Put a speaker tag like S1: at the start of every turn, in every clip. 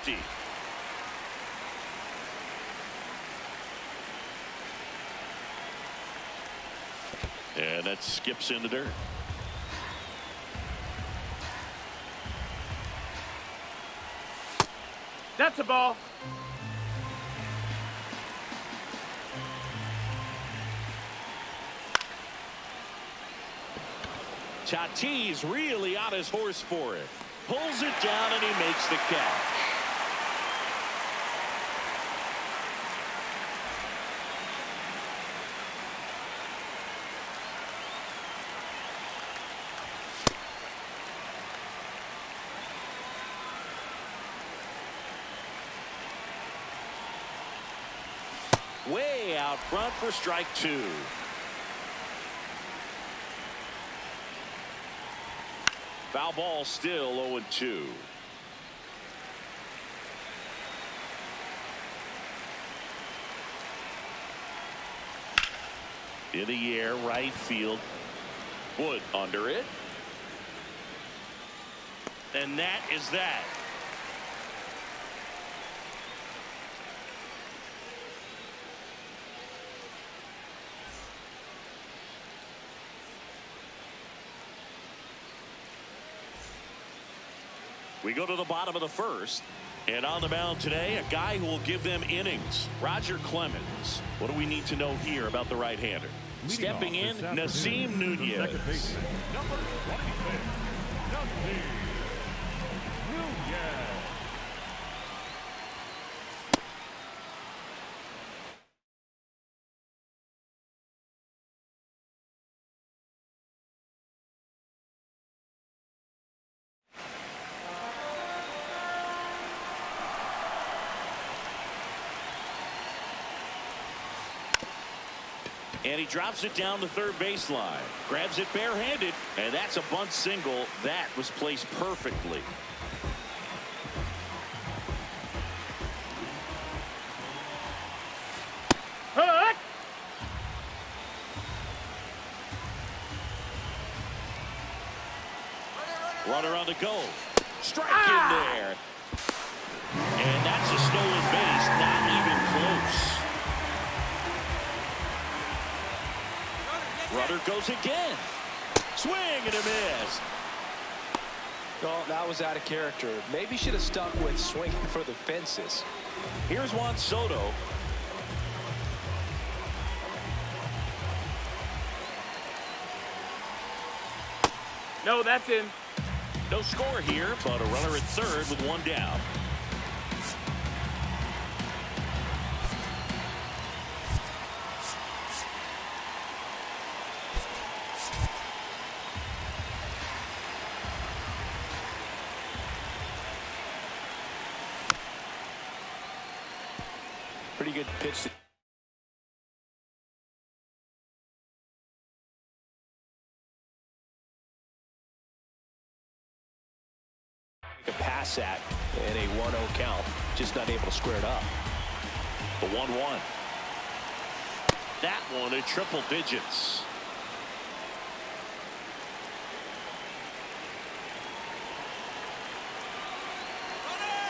S1: empty. And that skips in the dirt.
S2: That's a ball.
S1: Tatis really on his horse for it. Pulls it down and he makes the catch. Way out front for strike two. Foul ball, still 0-2. In the air, right field. Wood under it. And that is that. We go to the bottom of the first. And on the mound today, a guy who will give them innings. Roger Clemens. What do we need to know here about the right-hander? Stepping in, Nasim Nunez.
S3: Number 26, Nasim Nunez.
S1: And he drops it down the third baseline. Grabs it barehanded, and that's a bunt single. That was placed perfectly.
S2: Hut!
S1: Runner on the go. Strike in there. And that's a stolen base. Not even close. Runner goes again. Swing and a miss.
S4: Well, that was out of character. Maybe should have stuck with swinging for the fences.
S1: Here's Juan Soto.
S2: No, that's in.
S1: No score here, but a runner at third with one down.
S4: Pretty good pitch. A pass at in a 1-0 count. Just not able to square it up.
S1: The 1-1. That one in triple digits.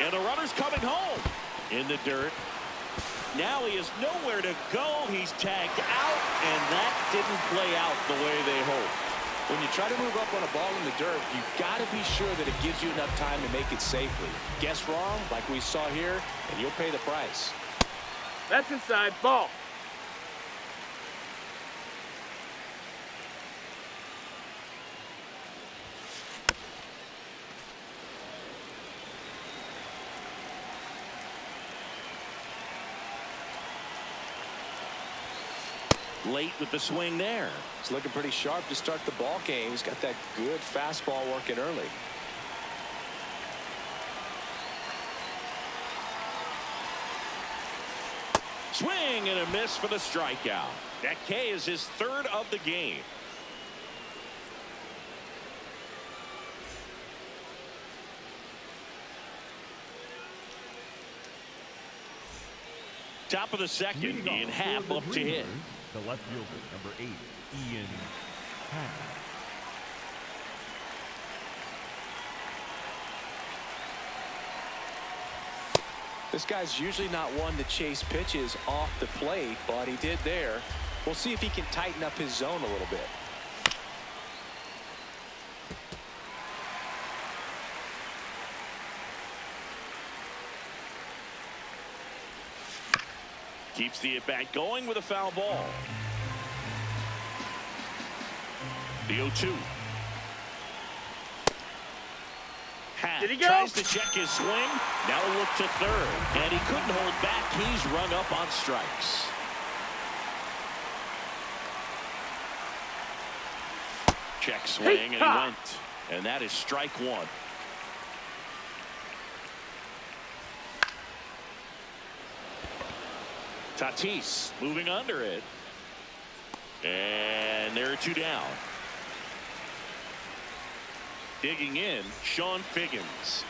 S1: And the runner's coming home. In the dirt. Now he has nowhere to go. He's tagged out, and that didn't play out the way they hoped.
S4: When you try to move up on a ball in the dirt, you've got to be sure that it gives you enough time to make it safely. Guess wrong, like we saw here, and you'll pay the price.
S2: That's inside. Ball.
S1: Late with the swing there.
S4: It's looking pretty sharp to start the ball game. He's got that good fastball working early.
S1: Swing and a miss for the strikeout. That K is his third of the game. Top of the second, Ian Happ up to hit.
S3: The left fielder, number 8, Ian Happ.
S4: This guy's usually not one to chase pitches off the plate, but he did there. We'll see if he can tighten up his zone a little bit.
S1: Keeps the at-bat going with a foul ball. The 0-2.
S2: Did he go?
S1: Tries to check his swing. Now a look to third. And he couldn't hold back. He's rung up on strikes. Check swing, and he went. And that is strike one. Tatis moving under it. And there are two down. Digging in, Sean Figgins.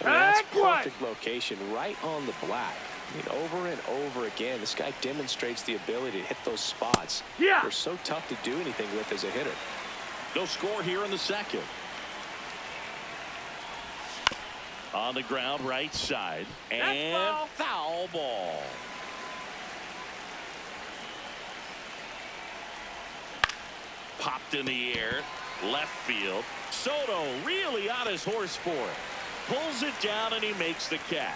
S4: I mean, that's perfect location, right on the black. I mean, over and over again, this guy demonstrates the ability to hit those spots.
S2: Yeah.
S4: They're so tough to do anything with as a hitter.
S1: No score here in the second. On the ground, right side. And foul ball. Popped in the air, left field. Soto really on his horse for it. Pulls it down and he makes the catch.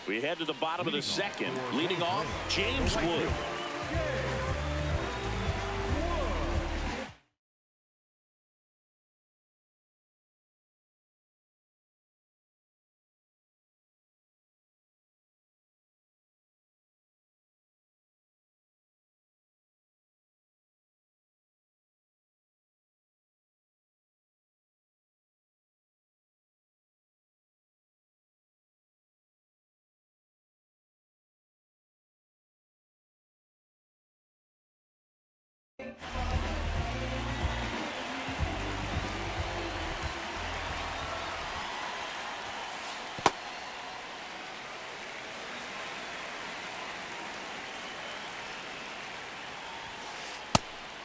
S1: We head to the bottom of the second. Leading off, James Wood.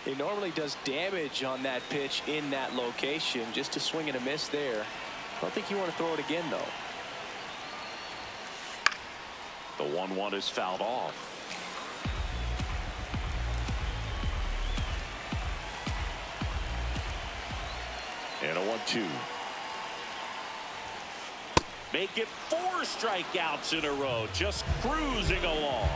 S4: He normally does damage on that pitch in that location. Just a swing and a miss there. I don't think you want to throw it again, though.
S1: The 1-1 is fouled off. And a 1-2. Make it 4 strikeouts in a row. Just cruising along.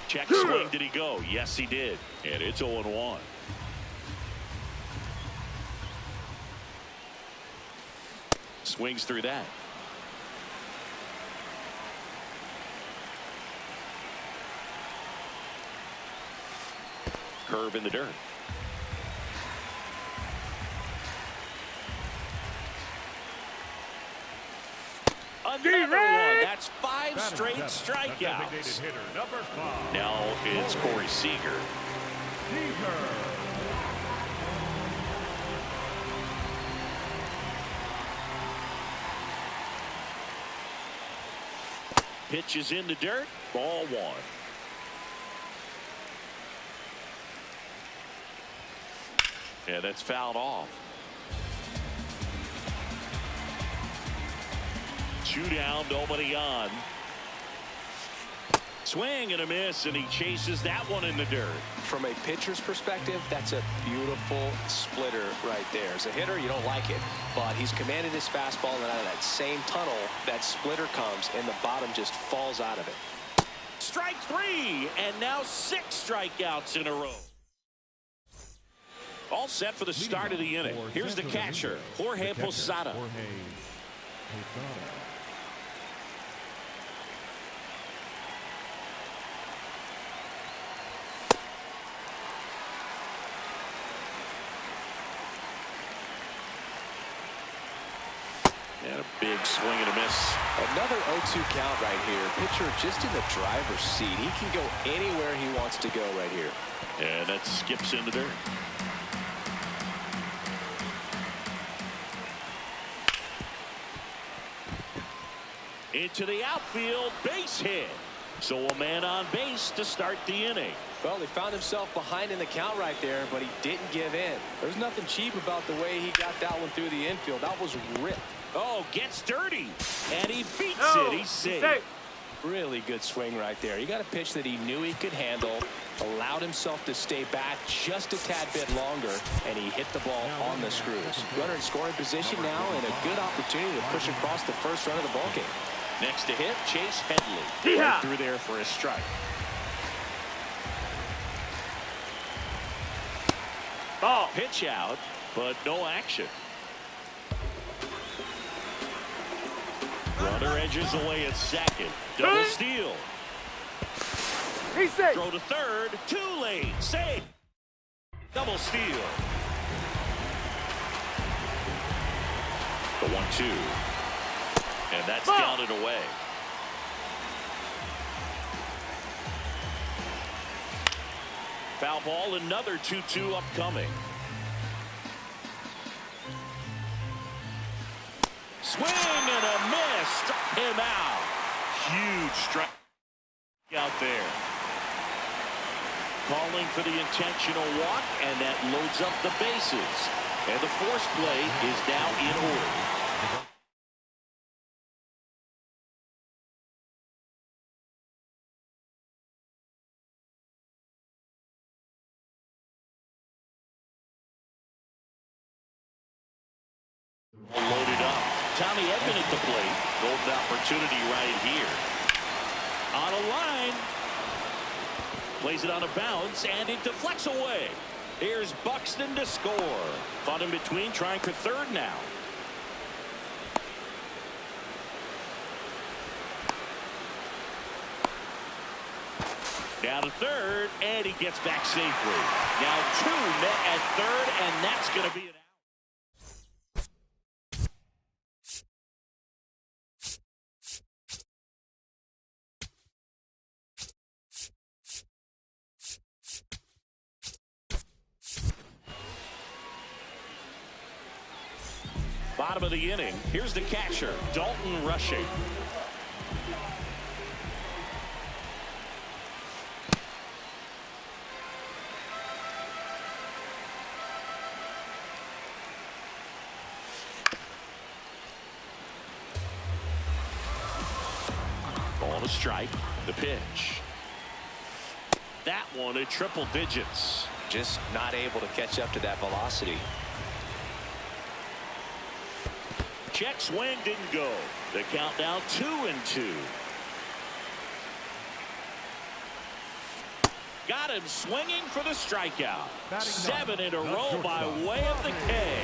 S1: Check swing. Did he go? Yes, he did. And it's 0-1. Swings through that. Curve in the dirt. Another one. That's 5 straight strikeouts. Now it's Corey Seager. Pitches in the dirt. Ball 1. Yeah, that's fouled off. 2 down, nobody on. Swing and a miss, and he chases that one in the dirt.
S4: From a pitcher's perspective, that's a beautiful splitter right there. As a hitter, you don't like it, but he's commanded his fastball, and out of that same tunnel, that splitter comes, and the bottom just falls out of it.
S1: Strike 3, and now 6 strikeouts in a row. All set for the start of the inning. Here's the catcher, Jorge Posada. And a big swing and a miss.
S4: Another 0-2 count right here. Pitcher just in the driver's seat. He can go anywhere he wants to go right here.
S1: And that skips in the dirt. Into the outfield, base hit. So a man on base to start the inning.
S4: Well, he found himself behind in the count right there, but he didn't give in. There's nothing cheap about the way he got that one through the infield. That was ripped.
S1: Oh, gets dirty. And he beats it. He's safe.
S4: Really good swing right there. He got a pitch that he knew he could handle, allowed himself to stay back just a tad bit longer, and he hit the ball on the screws. Runner in scoring position now, and a good opportunity to push across the first run of the ballgame.
S1: Next to hit, Chase Headley. Right through there for a strike. Ball. Pitch out, but no action. Runner edges away at second. Double steal.
S2: He's safe.
S1: Throw to third. Too late. Safe. Double steal. The 1-2. And that's down and away. Foul ball, another 2-2 upcoming. Swing and a miss. Struck him out. Huge strike out there. Calling for the intentional walk, and that loads up the bases. And the force play is now in order. Loaded up. Tommy Edman at the plate. Golden opportunity right here. On a line. Plays it on a bounce, and it deflects away. Here's Buxton to score. Fought in between, trying for third now. Down to third, and he gets back safely. Now 2 met at third, and that's going to be an out. Bottom of the inning. Here's the catcher, Dalton Rushing. Ball to strike. The pitch. That one at triple digits.
S4: Just not able to catch up to that velocity.
S1: Check swing didn't go. The count now 2-2. Got him swinging for the strikeout. 7 in a row by way of the K.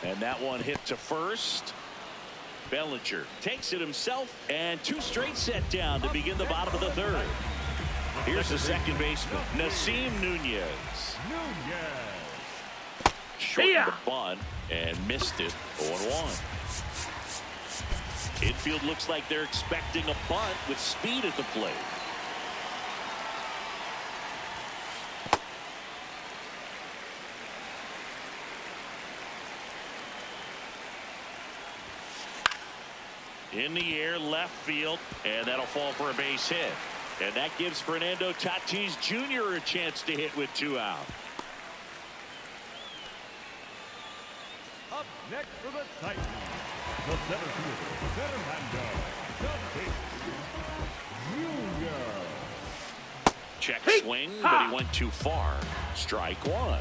S1: And that one hit to first. Bellinger takes it himself, and 2 straight set down to begin the bottom of the third. Here's the second baseman, Nasim Nunez. Shortened the bunt and missed it. 0-1. Infield looks like they're expecting a bunt with speed at the plate. In the air, left field, and that'll fall for a base hit. And that gives Fernando Tatis Jr. a chance to hit with 2 out.
S3: Up next for the Titans, the center fielder, Fernando Tatis Jr.
S1: Check swing, but he went too far. Strike 1.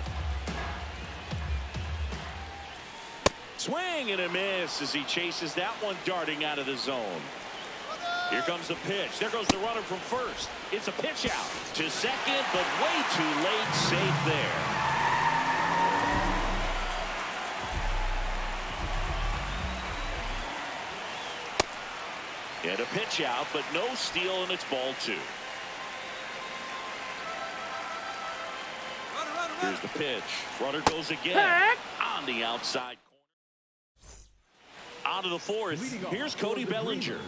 S1: Swing and a miss as he chases that one darting out of the zone. Here comes the pitch. There goes the runner from first. It's a pitch out to second, but way too late. Safe there. And a pitch out, but no steal, and it's ball 2. Here's the pitch. Runner goes again on the outside corner. On to the 4th. Here's Cody Bellinger.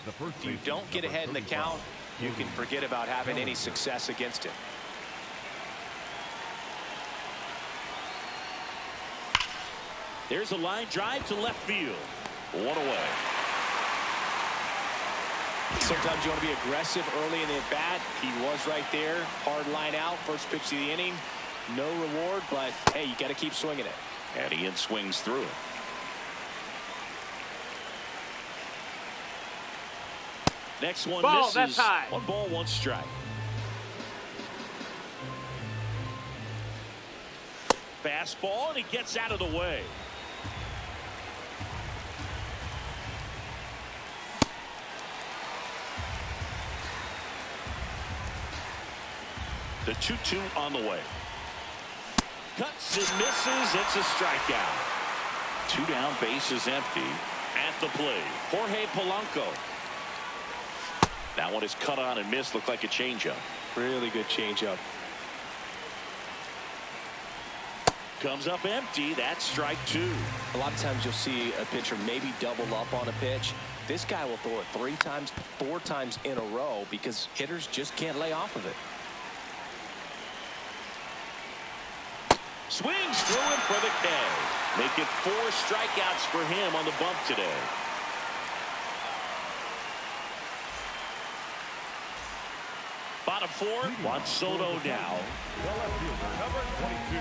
S4: If you don't get ahead in the count, you can forget about having any success against him.
S1: There's a line drive to left field. 1 away.
S4: Sometimes you want to be aggressive early in the at-bat. He was right there. Hard line out. First pitch of the inning. No reward, but, hey, you got to keep swinging it.
S1: And Ian swings through it. Next one
S2: Ball,
S1: misses.
S2: that's high.
S1: 1 ball, 1 strike. Fastball, and he gets out of the way. The 2-2 on the way. Cuts and misses. It's a strikeout. 2 down, bases empty. At the plate, Jorge Polanco. That one is cut on and missed. Looked like a changeup.
S4: Really good changeup.
S1: Comes up empty. That's strike 2.
S4: A lot of times you'll see a pitcher maybe double up on a pitch. This guy will throw it 3 times, 4 times in a row because hitters just can't lay off of it.
S1: Swings through him for the K. Make it 4 strikeouts for him on the bump today. Bottom 4, Juan Soto now.
S3: The left fielder, number 22,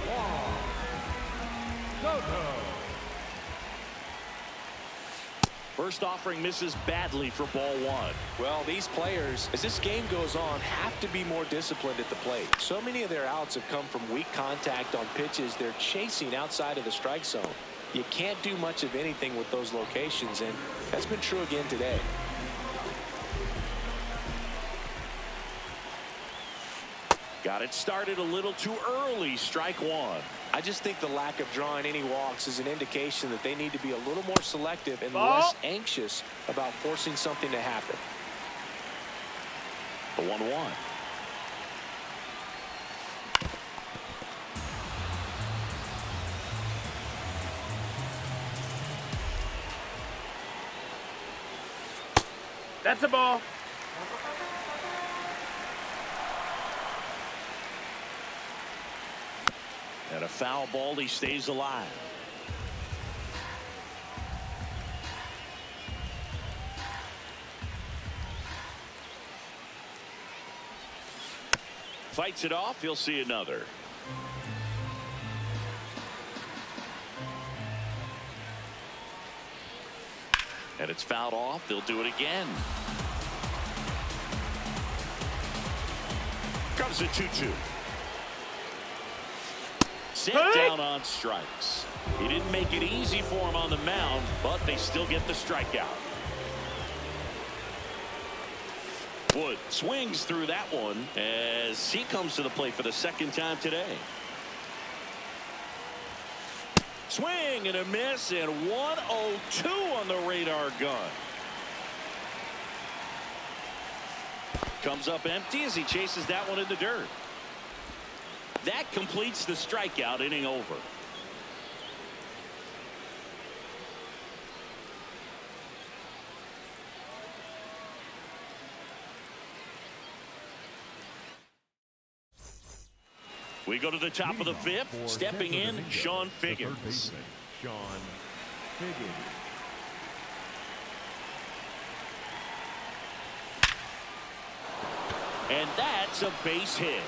S3: Juan Soto.
S1: First offering misses badly for ball 1.
S4: Well, these players, as this game goes on, have to be more disciplined at the plate. So many of their outs have come from weak contact on pitches they're chasing outside of the strike zone. You can't do much of anything with those locations, and that's been true again today.
S1: Got it started a little too early. Strike 1.
S4: I just think the lack of drawing any walks is an indication that they need to be a little more selective and less anxious about forcing something to happen.
S1: The 1-1.
S2: That's a ball.
S1: And a foul ball. He stays alive. Fights it off. He'll see another. And it's fouled off. They'll do it again. Comes a 2-2. Sit down on strikes. He didn't make it easy for him on the mound, but they still get the strikeout. Wood swings through that one as he comes to the plate for the 2nd time today. Swing and a miss, and 102 on the radar gun. Comes up empty as he chases that one in the dirt. That completes the strikeout. Inning over. We go to the top of the 5th. Stepping in, Sean Figgins.
S3: Sean Figgins.
S1: And that's a base hit.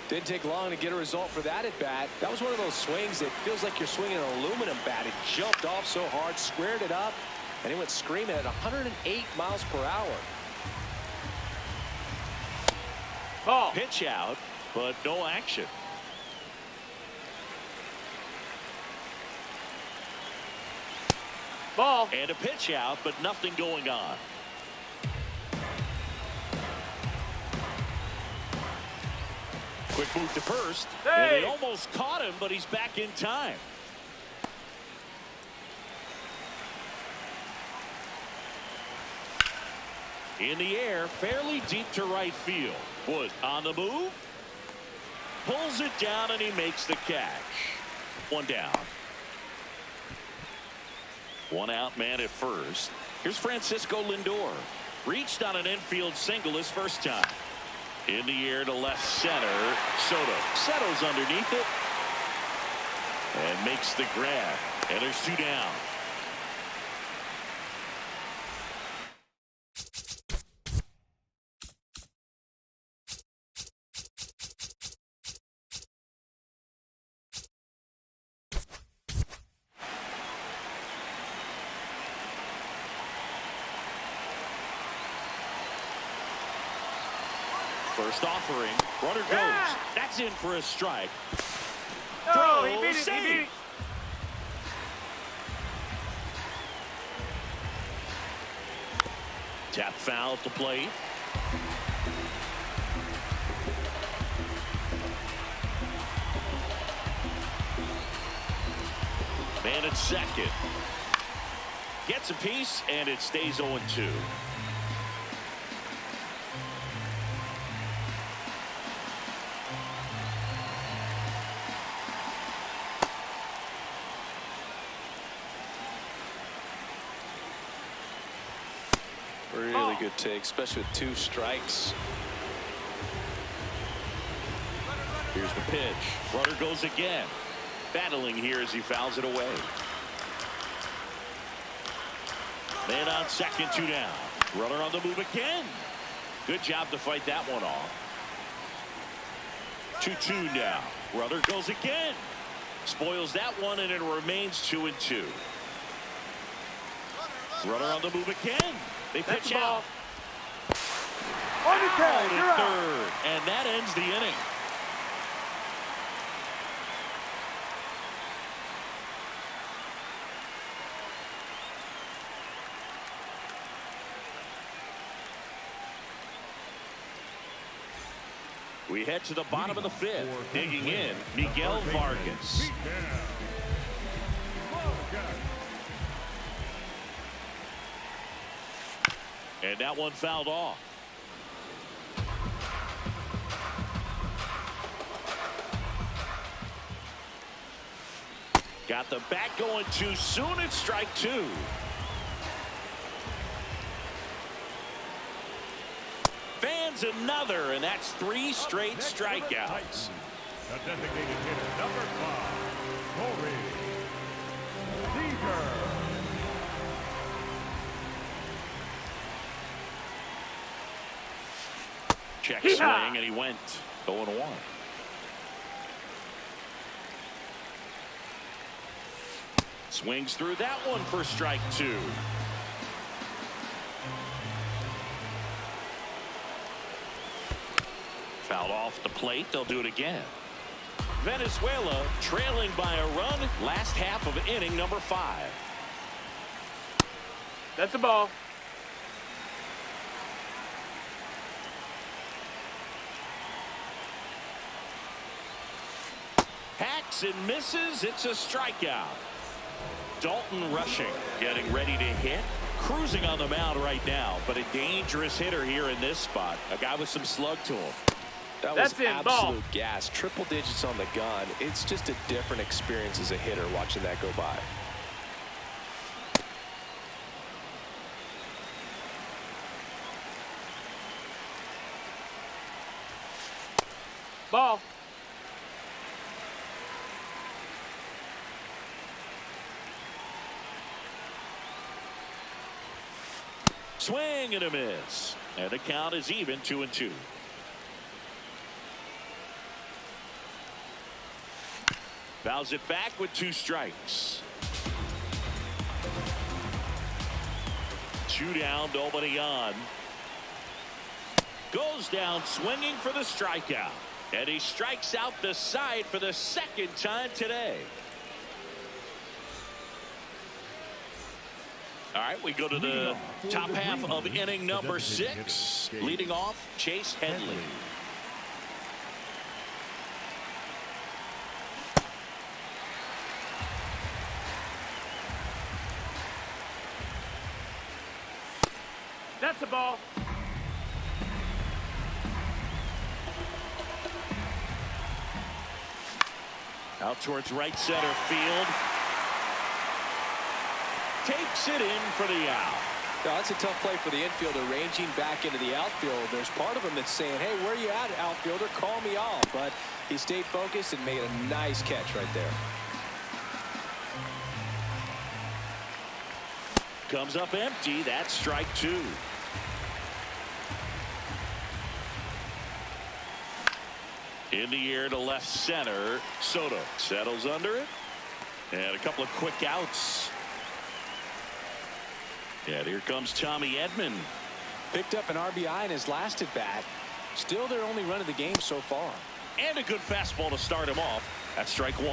S4: Didn't take long to get a result for that at bat. That was one of those swings that feels like you're swinging an aluminum bat. It jumped off so hard, squared it up, and he went screaming at 108 miles per hour.
S1: Ball. Pitch out, but no action.
S2: Ball.
S1: And a pitch out, but nothing going on. Quick move to first.
S2: Hey.
S1: And they almost caught him, but he's back in time. In the air, fairly deep to right field. Wood on the move. Pulls it down, and he makes the catch. One down. One out man at first. Here's Francisco Lindor. Reached on an infield single his first time. In the air to left center. Soto settles underneath it and makes the grab. And there's two down. First offering. Runner goes.
S2: Yeah.
S1: That's in for a strike.
S2: No,
S1: Throw,
S2: he beat it. He
S1: save.
S2: beat it.
S1: Tap foul to plate. Man at second. Gets a piece, and it stays 0-2.
S4: Really good take, especially with 2 strikes.
S1: Here's the pitch. Runner goes again. Battling here as he fouls it away. Man on second, 2 down. Runner on the move again. Good job to fight that one off. 2-2 now. Runner goes again. Spoils that one, and it remains 2-2. Runner on the move again. They pitch out.
S2: On the tag,
S1: Out
S2: you're
S1: at
S2: out.
S1: third, and that ends the inning. We head to the bottom of the 5th. Digging in, Miguel Vargas. And that one fouled off. Got the bat going too soon. It's strike 2. Fans another, and that's 3 straight strikeouts.
S3: The designated hitter, number 5, Corey Seager.
S1: Check swing, and he went 0-1. Swings through that one for strike 2. Fouled off the plate. They'll do it again. Venezuela trailing by a run. Last half of inning number 5.
S2: That's a ball.
S1: Hacks and misses. It's a strikeout. Dalton rushing, getting ready to hit. Cruising on the mound right now, but a dangerous hitter here in this spot. A guy with some slug to him.
S4: That
S2: That's
S4: was
S2: in,
S4: absolute
S2: ball.
S4: gas. Triple digits on the gun. It's just a different experience as a hitter watching that go by.
S2: Ball.
S1: Swing and a miss. And the count is even 2-2. Fouls it back with 2 strikes. 2 down, nobody on. Goes down swinging for the strikeout. And he strikes out the side for the 2nd time today. All right, we go to the top half of inning number 6. Leading off, Chase Headley.
S2: That's the ball.
S1: Out towards right center field. Takes it in for the out.
S4: Now, that's a tough play for the infielder, ranging back into the outfield. There's part of him that's saying, hey, where you at, outfielder? Call me off. But he stayed focused and made a nice catch right there.
S1: Comes up empty. That's strike 2. In the air to left center. Soto settles under it. And a couple of quick outs. And here comes Tommy Edman.
S4: Picked up an RBI in his last at bat. Still their only run of the game so far.
S1: And a good fastball to start him off. That's strike 1.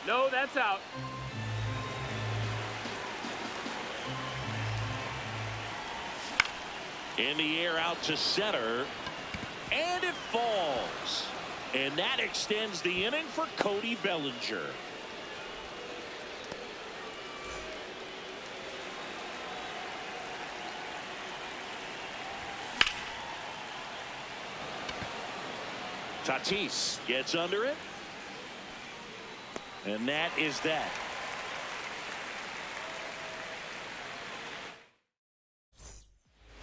S2: No, that's out.
S1: In the air out to center. And it falls. And that extends the inning for Cody Bellinger. Tatis gets under it. And that is that.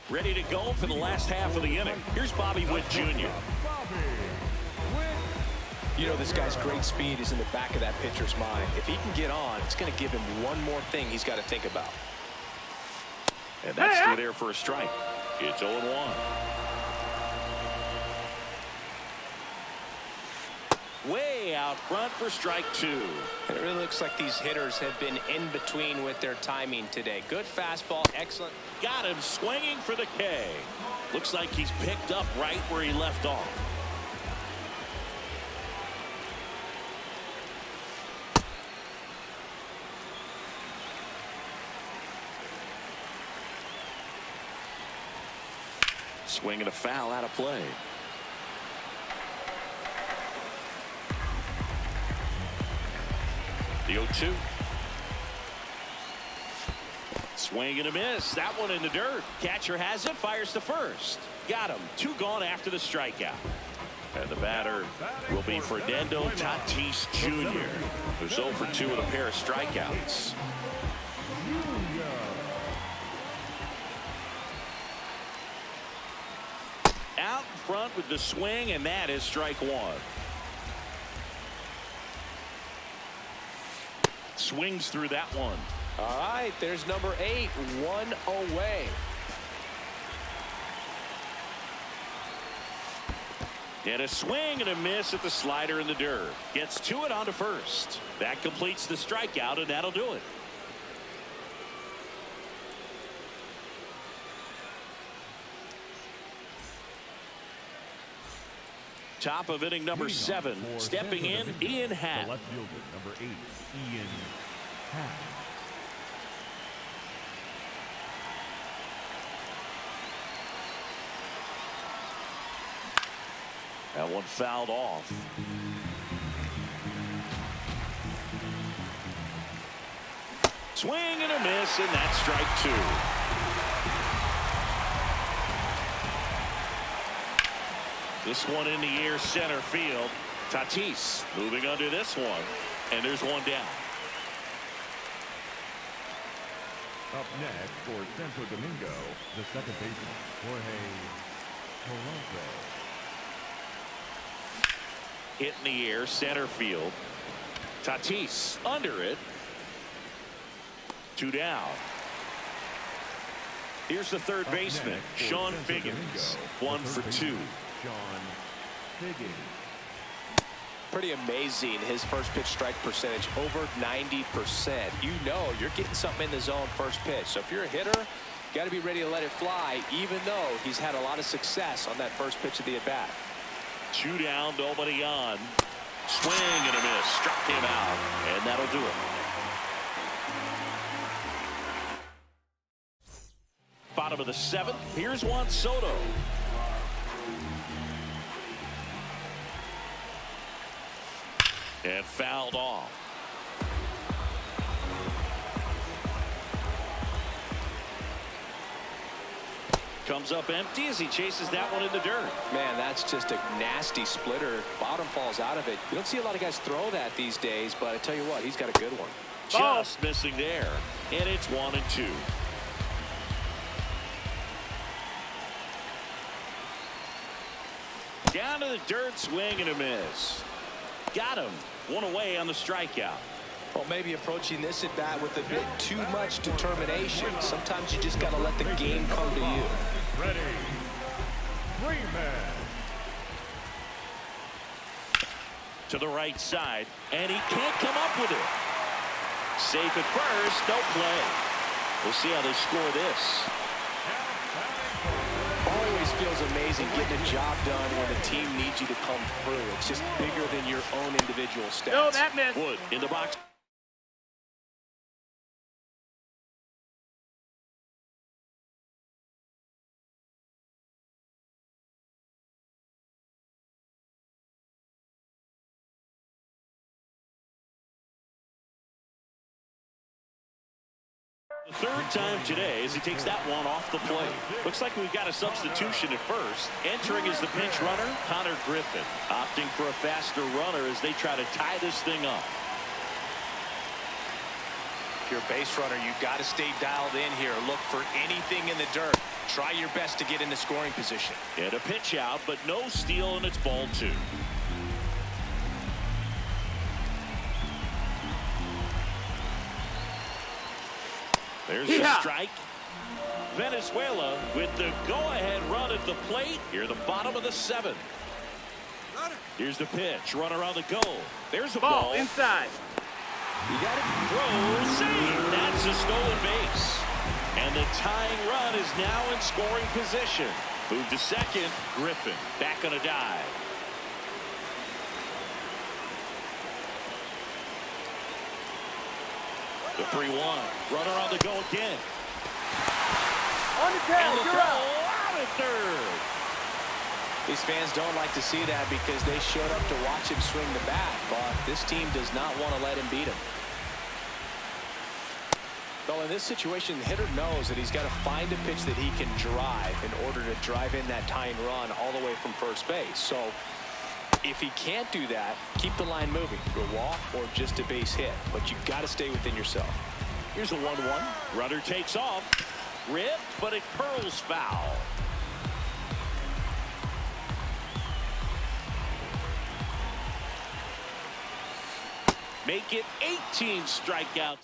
S1: Ready to go for the last half of the inning. Here's Bobby Witt Jr.
S4: You know, this guy's great speed is in the back of that pitcher's mind. If he can get on, it's going to give him one more thing he's got to think about.
S1: And that's through there for a strike. It's 0-1. Way out front for strike 2.
S4: And it really looks like these hitters have been in between with their timing today. Good fastball, excellent.
S1: Got him swinging for the K. Looks like he's picked up right where he left off. Swinging a foul out of play. The 0-2. Swing and a miss. That one in the dirt. Catcher has it. Fires to first. Got him. 2 gone after the strikeout. And the batter will be Fernando Tatis Jr., who's 0 for 2 with a pair of strikeouts. Out in front with the swing, and that is strike 1. Swings through that one.
S4: All right, there's number 8, 1 away.
S1: And a swing and a miss at the slider in the dirt. Gets to it onto first. That completes the strikeout, and that'll do it. Top of inning number 7. Stepping in, Ian Happ.
S3: The left fielder, number 8, Ian Happ.
S1: That one fouled off. Swing and a miss, and that's strike 2. This one in the air center field. Tatis moving under this one, and there's one down.
S3: Up next for Santo Domingo, the second baseman, Jorge Polanco.
S1: hit in the air, center field. Tatis under it. 2 down. Here's the third baseman, Sean Figgins. 1 for 2.
S3: Sean Figgins.
S4: Pretty amazing, his first pitch strike percentage over 90%. You know you're getting something in the zone first pitch. So if you're a hitter, you got to be ready to let it fly, even though he's had a lot of success on that first pitch of the at-bat.
S1: 2 down, nobody on. Swing and a miss. Struck him out, and that'll do it. Bottom of the 7th. Here's Juan Soto. And fouled off. Comes up empty as he chases that one in the dirt.
S4: Man, that's just a nasty splitter. Bottom falls out of it. You don't see a lot of guys throw that these days, but I tell you what, he's got a good one.
S2: Ball.
S1: Just missing there. And it's 1-2. Down to the dirt, swing and a miss. Got him. 1 away on the strikeout.
S4: Well, maybe approaching this at bat with a bit too much determination. Sometimes you just got to let the game come to you.
S3: Ready. Freeman.
S1: To the right side, and he can't come up with it. Safe at first, no play. We'll see how they score this.
S4: Always feels amazing getting a job done when the team needs you to come through. It's just bigger than your own individual stats.
S2: No, that missed.
S1: Wood in the box. The third time today as he takes that one off the plate. Looks like we've got a substitution at first. Entering as the pinch runner, Connor Griffin. Opting for a faster runner as they try to tie this thing up.
S4: If you're a base runner, you've got to stay dialed in here. Look for anything in the dirt. Try your best to get into scoring position.
S1: And a pitch out, but no steal, and it's ball 2. There's the strike. Venezuela with the go-ahead run at the plate. Here, the bottom of the 7th. Here's the pitch. Runner on the go. There's a ball.
S2: Inside.
S1: You got it. Throw. Save. That's a stolen base. And the tying run is now in scoring position. Move to second. Griffin back on a dive. The 3-1. Runner on the go again.
S2: On the tag,
S1: And the
S2: you're
S1: throw
S2: out.
S1: out at third.
S4: These fans don't like to see that because they showed up to watch him swing the bat, but this team does not want to let him beat him. Well, in this situation, the hitter knows that he's got to find a pitch that he can drive in order to drive in that tying run all the way from first base. So if he can't do that, keep the line moving for a walk or just a base hit, but you've got to stay within yourself.
S1: Here's a 1-1. Runner takes off. Ripped, but it curls foul. Make it 18 strikeouts.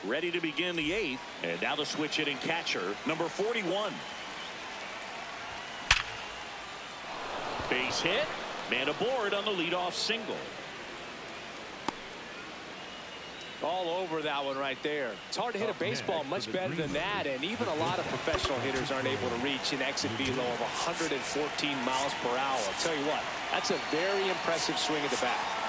S1: Ready to begin the 8th, and now the switch hitting catcher, number 41. Base hit, man aboard on the leadoff single.
S4: All over that one right there. It's hard to hit a baseball much better than that, and even a lot of professional hitters aren't able to reach an exit velo of 114 miles per hour. I'll tell you what, that's a very impressive swing at the bat.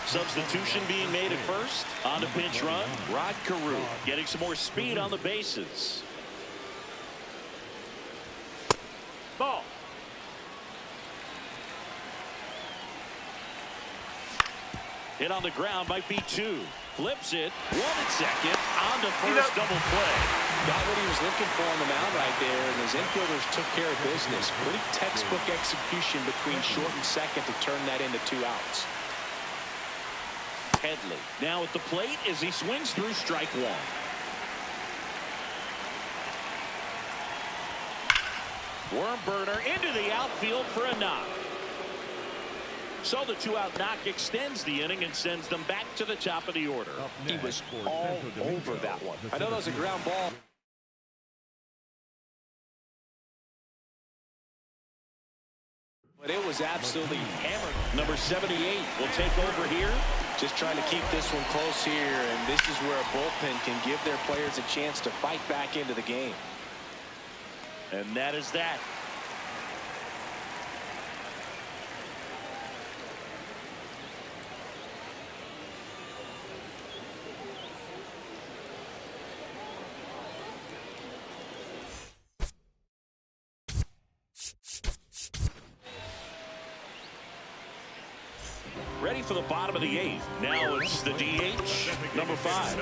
S1: Substitution being made at first. On the pinch run, Rod Carew getting some more speed on the bases.
S2: Ball.
S1: Hit on the ground, might be 2. Flips it. One at second. On to first, double play.
S4: Got what he was looking for on the mound right there, and his infielders took care of business. Pretty textbook execution between short and second to turn that into 2 outs.
S1: Headley now at the plate as he swings through strike one. Worm burner into the outfield for a knock. So the 2-out knock extends the inning and sends them back to the top of the order.
S4: He was all over that one. I know that was a ground ball. But it was absolutely hammered.
S1: Number 78 will take over here.
S4: Just trying to keep this one close here, and this is where a bullpen can give their players a chance to fight back into the game.
S1: And that is that. Ready for the bottom of the 8th. Now it's the DH, number 5.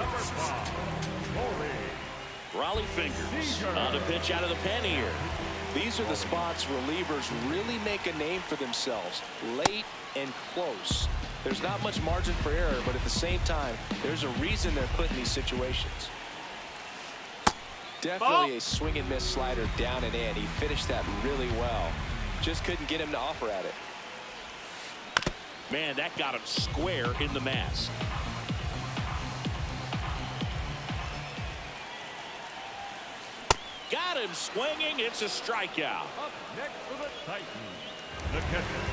S1: Raleigh Fingers on the pitch out of the pen here.
S4: These are the spots relievers really make a name for themselves. Late and close. There's not much margin for error, but at the same time, there's a reason they're put in these situations. Definitely a swing and miss slider down and in. He finished that really well. Just couldn't get him to offer at it.
S1: Man, that got him square in the mask. Got him swinging. It's a strikeout.
S3: Up next for the Titans, the catcher,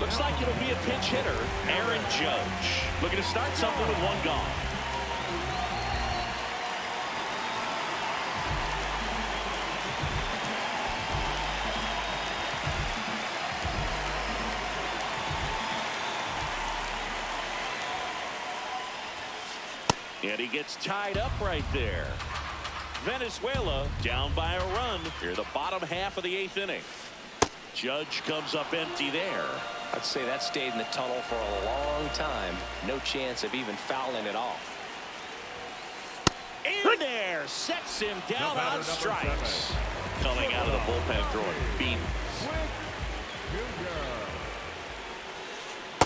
S1: Looks like it'll be a pinch hitter, Aaron Judge. Looking to start something with one gone. And he gets tied up right there. Venezuela down by a run here, the bottom half of the 8th inning. Judge comes up empty there.
S4: I'd say that stayed in the tunnel for a long time. No chance of even fouling it off.
S1: In there, sets him down on strikes. Coming out of the bullpen throwing beat.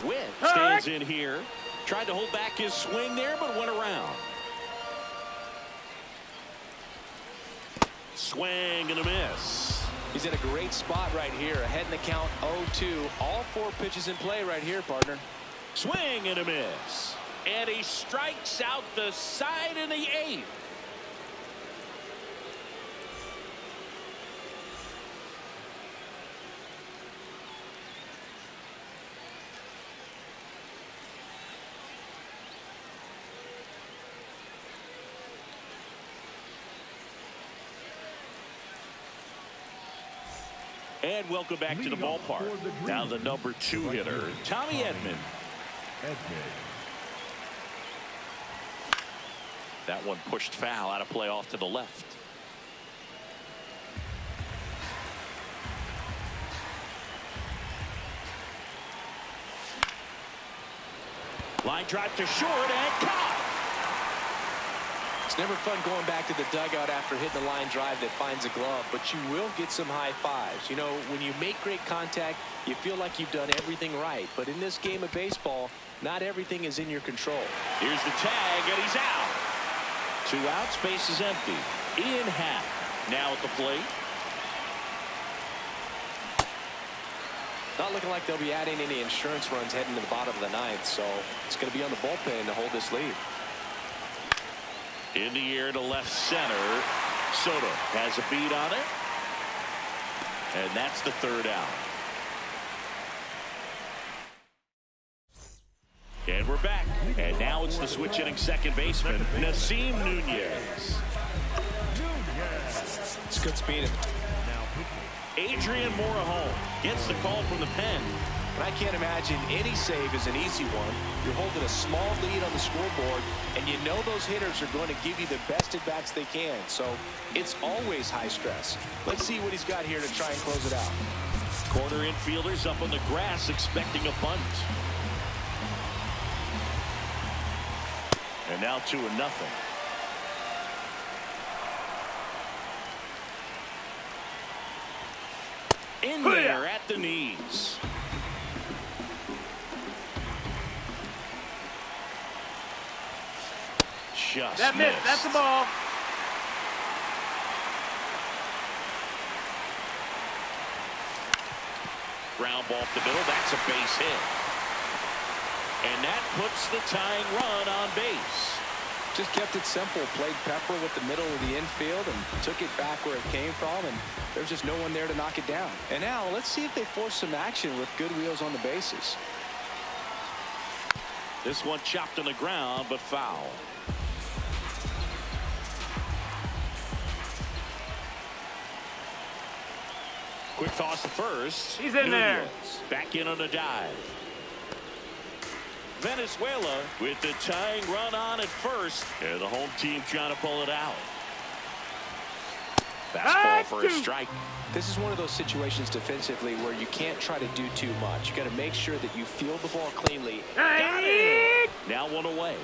S1: Witt stands in here. Tried to hold back his swing there, but went around. Swing and a miss.
S4: He's in a great spot right here. Ahead in the count 0-2. All 4 pitches in play right here, partner.
S1: Swing and a miss. And he strikes out the side in the 8th. And welcome back to the ballpark. Now the number 2 hitter, Tommy Edman. That one pushed foul out of play off to the left. Line drive to short and caught.
S4: It's never fun going back to the dugout after hitting the line drive that finds a glove, but you will get some high fives. You know, when you make great contact, you feel like you've done everything right. But in this game of baseball, not everything is in your control.
S1: Here's the tag, and he's out. 2 outs, base is empty. Ian Happ now at the plate.
S4: Not looking like they'll be adding any insurance runs heading to the bottom of the 9th, so it's going to be on the bullpen to hold this lead.
S1: In the air to left center. Soto has a beat on it. And that's the 3rd out. And we're back. And now it's the switch hitting second baseman, Nasim Nunez.
S4: It's good speed.
S1: Adrian Morejon gets the call from the pen.
S4: And I can't imagine any save is an easy one. You're holding a small lead on the scoreboard, and you know those hitters are going to give you the best at-bats they can. So it's always high stress. Let's see what he's got here to try and close it out.
S1: Corner infielders up on the grass expecting a bunt. And now 2-0. In there at the knees. Just
S2: that missed. That's the ball.
S1: Ground ball up the middle. That's a base hit. And that puts the tying run on base.
S4: Just kept it simple. Played pepper with the middle of the infield and took it back where it came from. And there's just no one there to knock it down. And now let's see if they force some action with good wheels on the bases.
S1: This one chopped on the ground, but foul. Quick toss to first.
S2: He's in there.
S1: Back in on a dive. Venezuela with the tying run on at first. And the home team trying to pull it out. Fastball for a strike.
S4: This is one of those situations defensively where you can't try to do too much. You got to make sure that you field the ball cleanly.
S1: Got it. Now one away.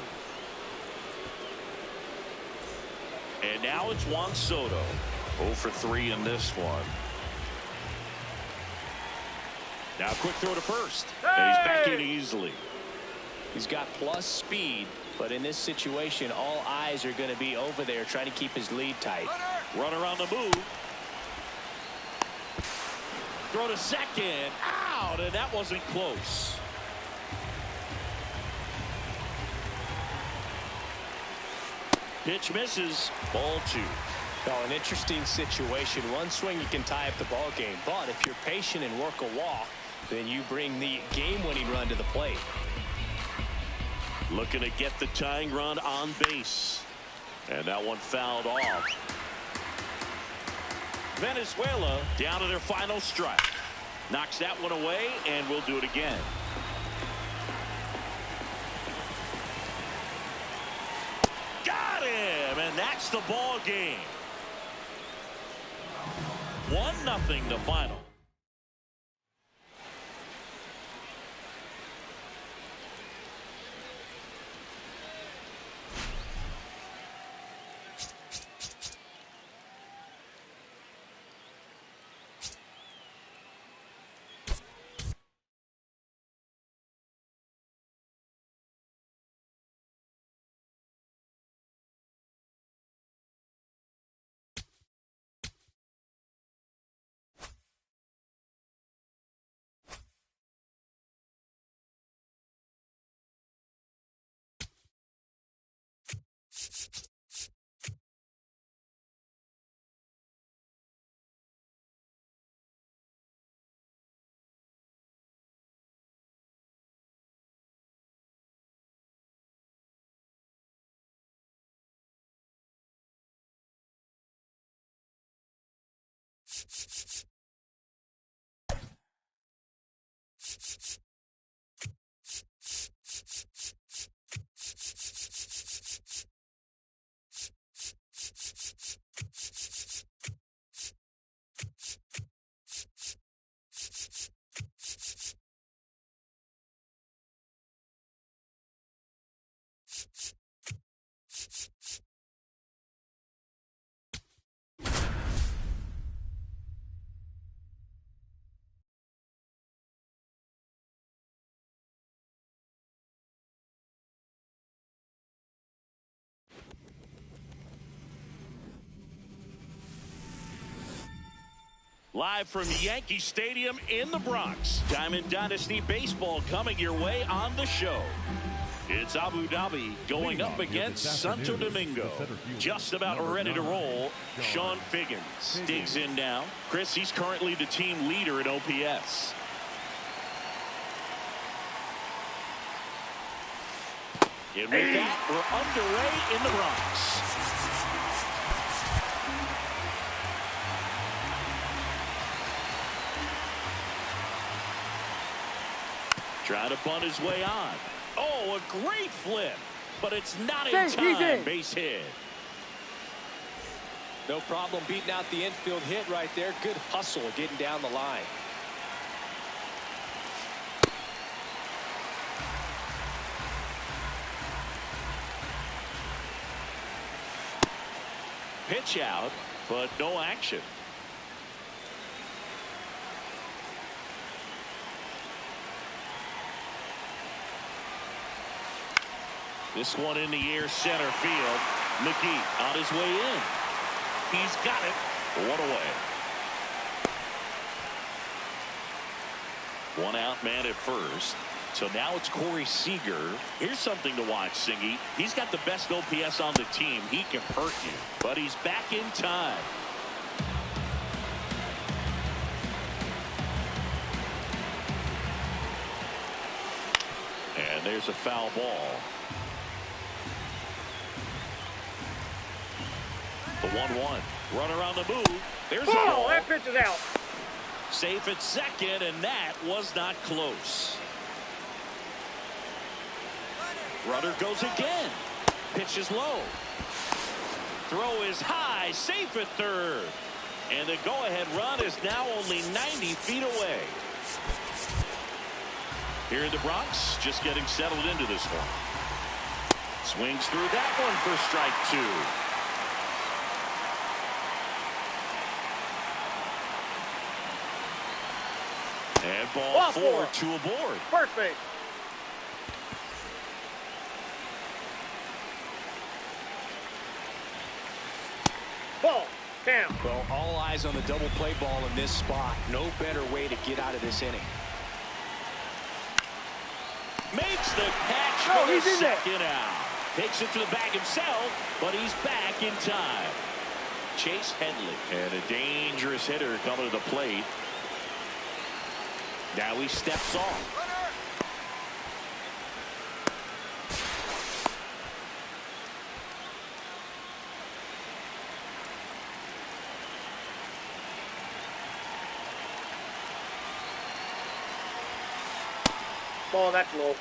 S1: And now it's Juan Soto. 0 for 3 in this one. Now quick throw to first. And he's back in easily.
S4: He's got plus speed, but in this situation, all eyes are going to be over there trying to keep his lead tight.
S1: Runner on the move. Throw to second. Out, and that wasn't close. Pitch misses. Ball 2.
S4: Oh, an interesting situation. One swing, you can tie up the ball game. But if you're patient and work a walk, then you bring the game-winning run to the plate.
S1: Looking to get the tying run on base. And that one fouled off. Venezuela down to their final strike. Knocks that one away, and we'll do it again. Got him, and that's the ball game. 1-0 the final. Live from Yankee Stadium in the Bronx. Diamond Dynasty Baseball coming your way on the show. It's Abu Dhabi going up against Santo Domingo. Just about ready to roll. Sean Figgins digs in now. Chris, he's currently the team leader in OPS. And with that, we're underway in the Bronx. Trying to bunt his way on. Oh, a great flip. But it's not in time. Base hit.
S4: No problem beating out the infield hit right there. Good hustle getting down the line.
S1: Pitch out, but no action. This one in the air, center field. McGee on his way in. He's got it. One away. One out, man at first. So now it's Corey Seager. Here's something to watch, Singy. He's got the best OPS on the team. He can hurt you, but he's back in time. And there's a foul ball. The 1-1. Runner on the move. There's a ball.
S2: That pitch is out.
S1: Safe at second, and that was not close. Runner goes again. Pitch is low. Throw is high. Safe at third. And the go-ahead run is now only 90 feet away. Here in the Bronx, just getting settled into this one. Swings through that one for strike two. And ball four, two aboard.
S2: First base. Ball. Down.
S4: Well, all eyes on the double play ball in this spot. No better way to get out of this inning.
S1: Makes the catch for the second out. Takes it to the bag himself, but he's back in time. Chase Headley. And a dangerous hitter coming to the plate. Now he steps off.
S2: Ball, that's low.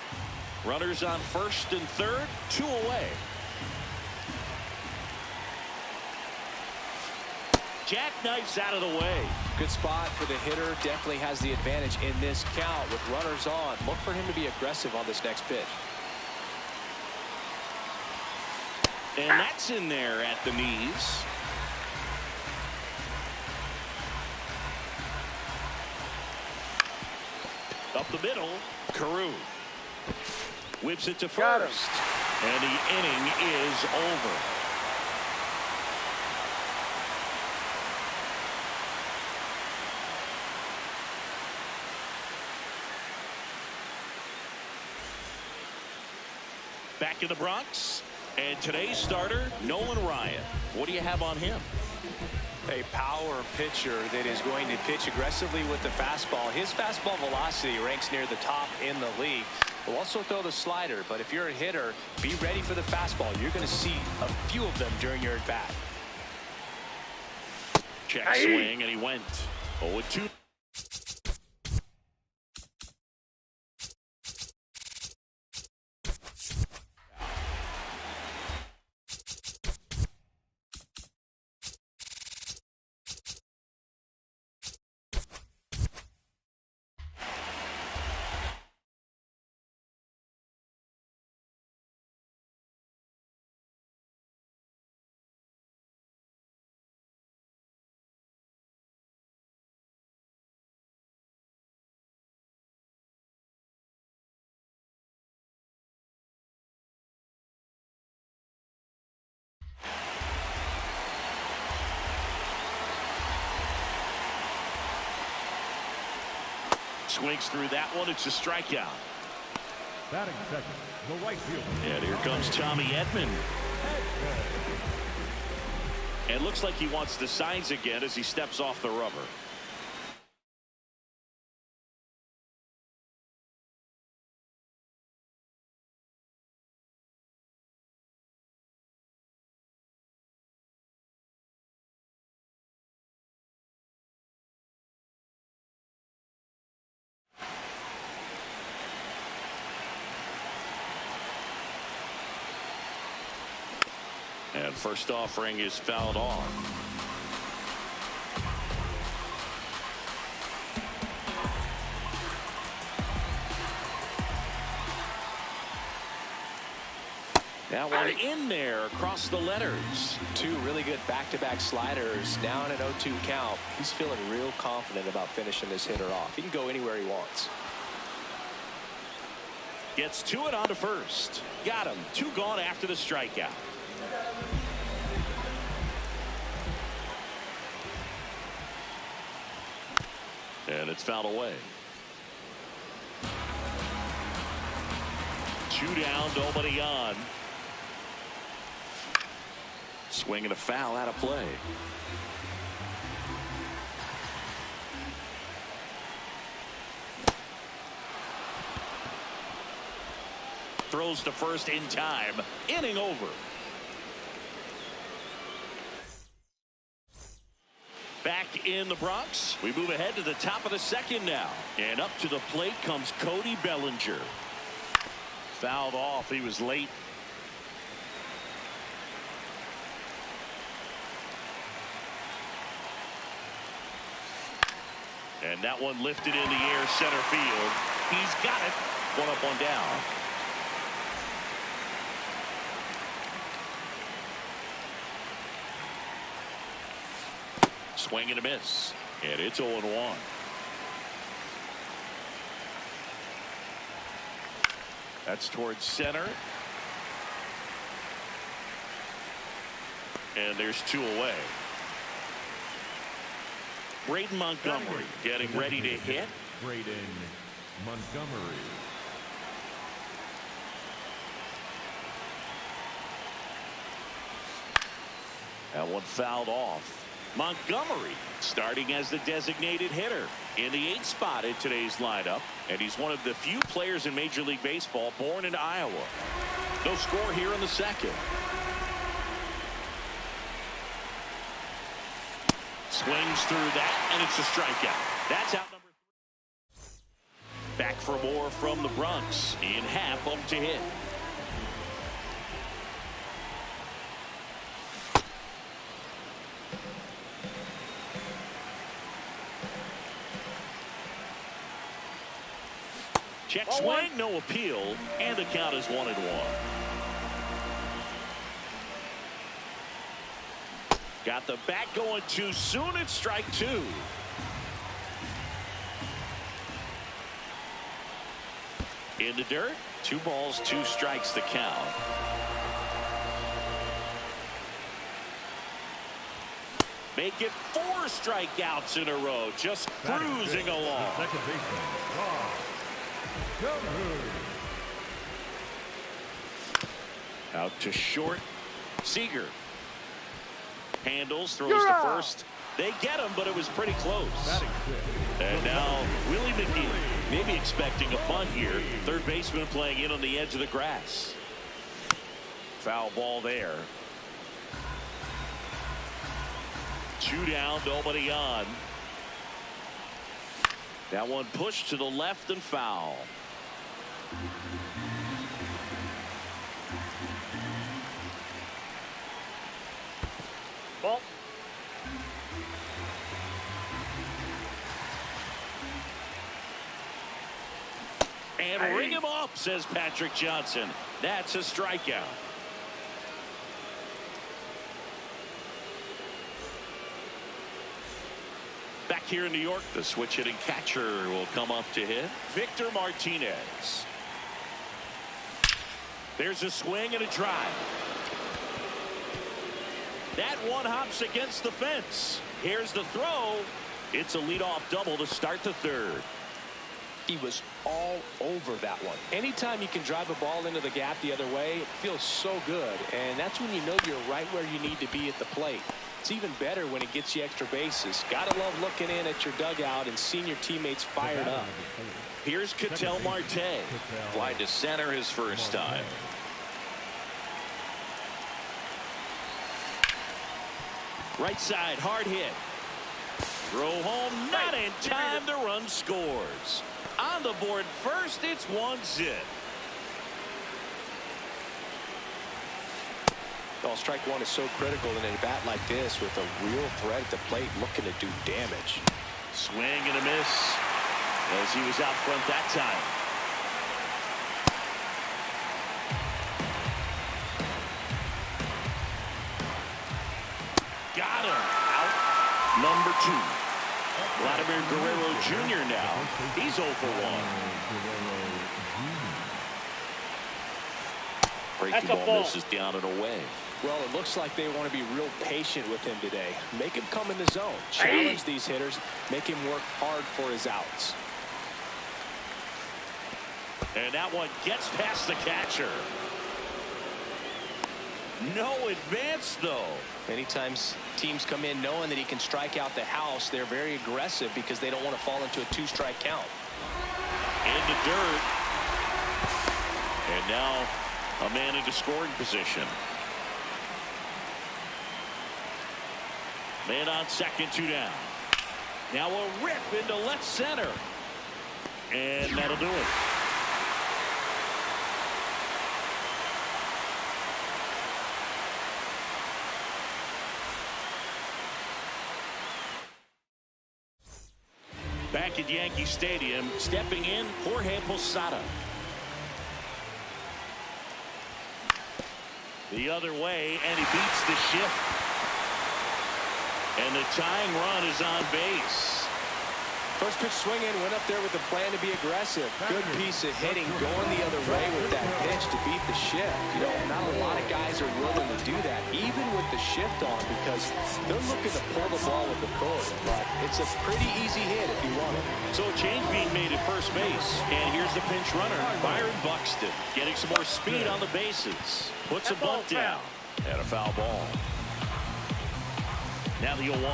S1: Runners on first and third, two away. Jackknifes out of the way.
S4: Good spot for the hitter. Definitely has the advantage in this count with runners on. Look for him to be aggressive on this next pitch.
S1: And that's in there at the knees. Up the middle, Carew whips it to first. And the inning is over. Back in the Bronx, and today's starter, Nolan Ryan. What do you have on him?
S4: A power pitcher that is going to pitch aggressively with the fastball. His fastball velocity ranks near the top in the league. Will also throw the slider, but if you're a hitter, be ready for the fastball. You're going to see a few of them during your at-bat.
S1: Check swing, and he went 0-2. Swings through that one. It's a strikeout.
S3: Batting second, the right fielder.
S1: And here comes Tommy Edman. And looks like he wants the signs again as he steps off the rubber. And first offering is fouled off. That one in there across the letters.
S4: Two really good back-to-back sliders. Now in an 0-2 count. He's feeling real confident about finishing this hitter off. He can go anywhere he wants.
S1: Gets to it on to first. Got him. 2 gone after the strikeout. And it's fouled away. 2 down, nobody on. Swing and a foul out of play. Throws to first in time. Inning over. Back in the Bronx. We move ahead to the top of the second now. And up to the plate comes Cody Bellinger. Fouled off. He was late. And that one lifted in the air center field. He's got it. 1 up, 1 down. Swing and a miss. And it's 0-1. That's towards center. And there's 2 away. Braden Montgomery getting ready to hit.
S3: Braden Montgomery.
S1: That one fouled off. Montgomery starting as the designated hitter in the 8th spot in today's lineup. And he's one of the few players in Major League Baseball born in Iowa. No score here in the second. Swings through that, and it's a strikeout. That's out number 3. Back for more from the Bronx. In half up to hit. Check swing, no appeal, and the count is 1-1. Got the bat going too soon. It's strike 2. In the dirt. 2 balls, 2 strikes the count. Make it 4 strikeouts in a row. Just cruising along.
S3: The second baseman,
S1: Out to short. Seager. Handles, throws to first. They get him, but it was pretty close. And now Willie McGee, maybe expecting a bunt here. Third baseman playing in on the edge of the grass. Foul ball there. 2 down, nobody on. That one pushed to the left and foul.
S2: Ball.
S1: And ring him up, says Patrick Johnson. That's a strikeout. Back here in New York, the switch hitting catcher will come up to hit. Victor Martinez. There's a swing and a drive. That one hops against the fence. Here's the throw. It's a leadoff double to start the third.
S4: He was all over that one. Anytime you can drive a ball into the gap the other way, it feels so good. And that's when you know you're right where you need to be at the plate. It's even better when it gets you extra bases. Gotta love looking in at your dugout and seeing your teammates fired up.
S1: Here's Ketel Marte. Fly to center his first time. Right side, hard hit. Throw home, not in time. The run scores. On the board first, it's 1-0.
S4: Well, strike one is so critical in a bat like this with a real threat at the plate looking to do damage.
S1: Swing and a miss as he was out front that time. Got him. Out. Number 2. Vladimir Guerrero Jr. now. He's 0 for 1. Breaking ball misses down and away.
S4: Well, it looks like they want to be real patient with him today. Make him come in the zone. Challenge these hitters. Make him work hard for his outs.
S1: And that one gets past the catcher. No advance, though.
S4: Many times teams come in knowing that he can strike out the house. They're very aggressive because they don't want to fall into a 2-strike count.
S1: In the dirt. And now a man into scoring position. Man on second, 2 down. Now a rip into left center. And that'll do it. Back at Yankee Stadium, stepping in, Jorge Posada. The other way, and he beats the shift. And the tying run is on base.
S4: First pitch swinging, went up there with a plan to be aggressive. Good piece of hitting, going the other way with that pitch to beat the shift. You know, not a lot of guys are willing to do that, even with the shift on, because they're looking to pull the ball with authority. But it's a pretty easy hit if you want it.
S1: So a change being made at first base. And here's the pinch runner, Byron Buxton, getting some more speed on the bases. Puts a bunt down. And a foul ball. Now the 0-1.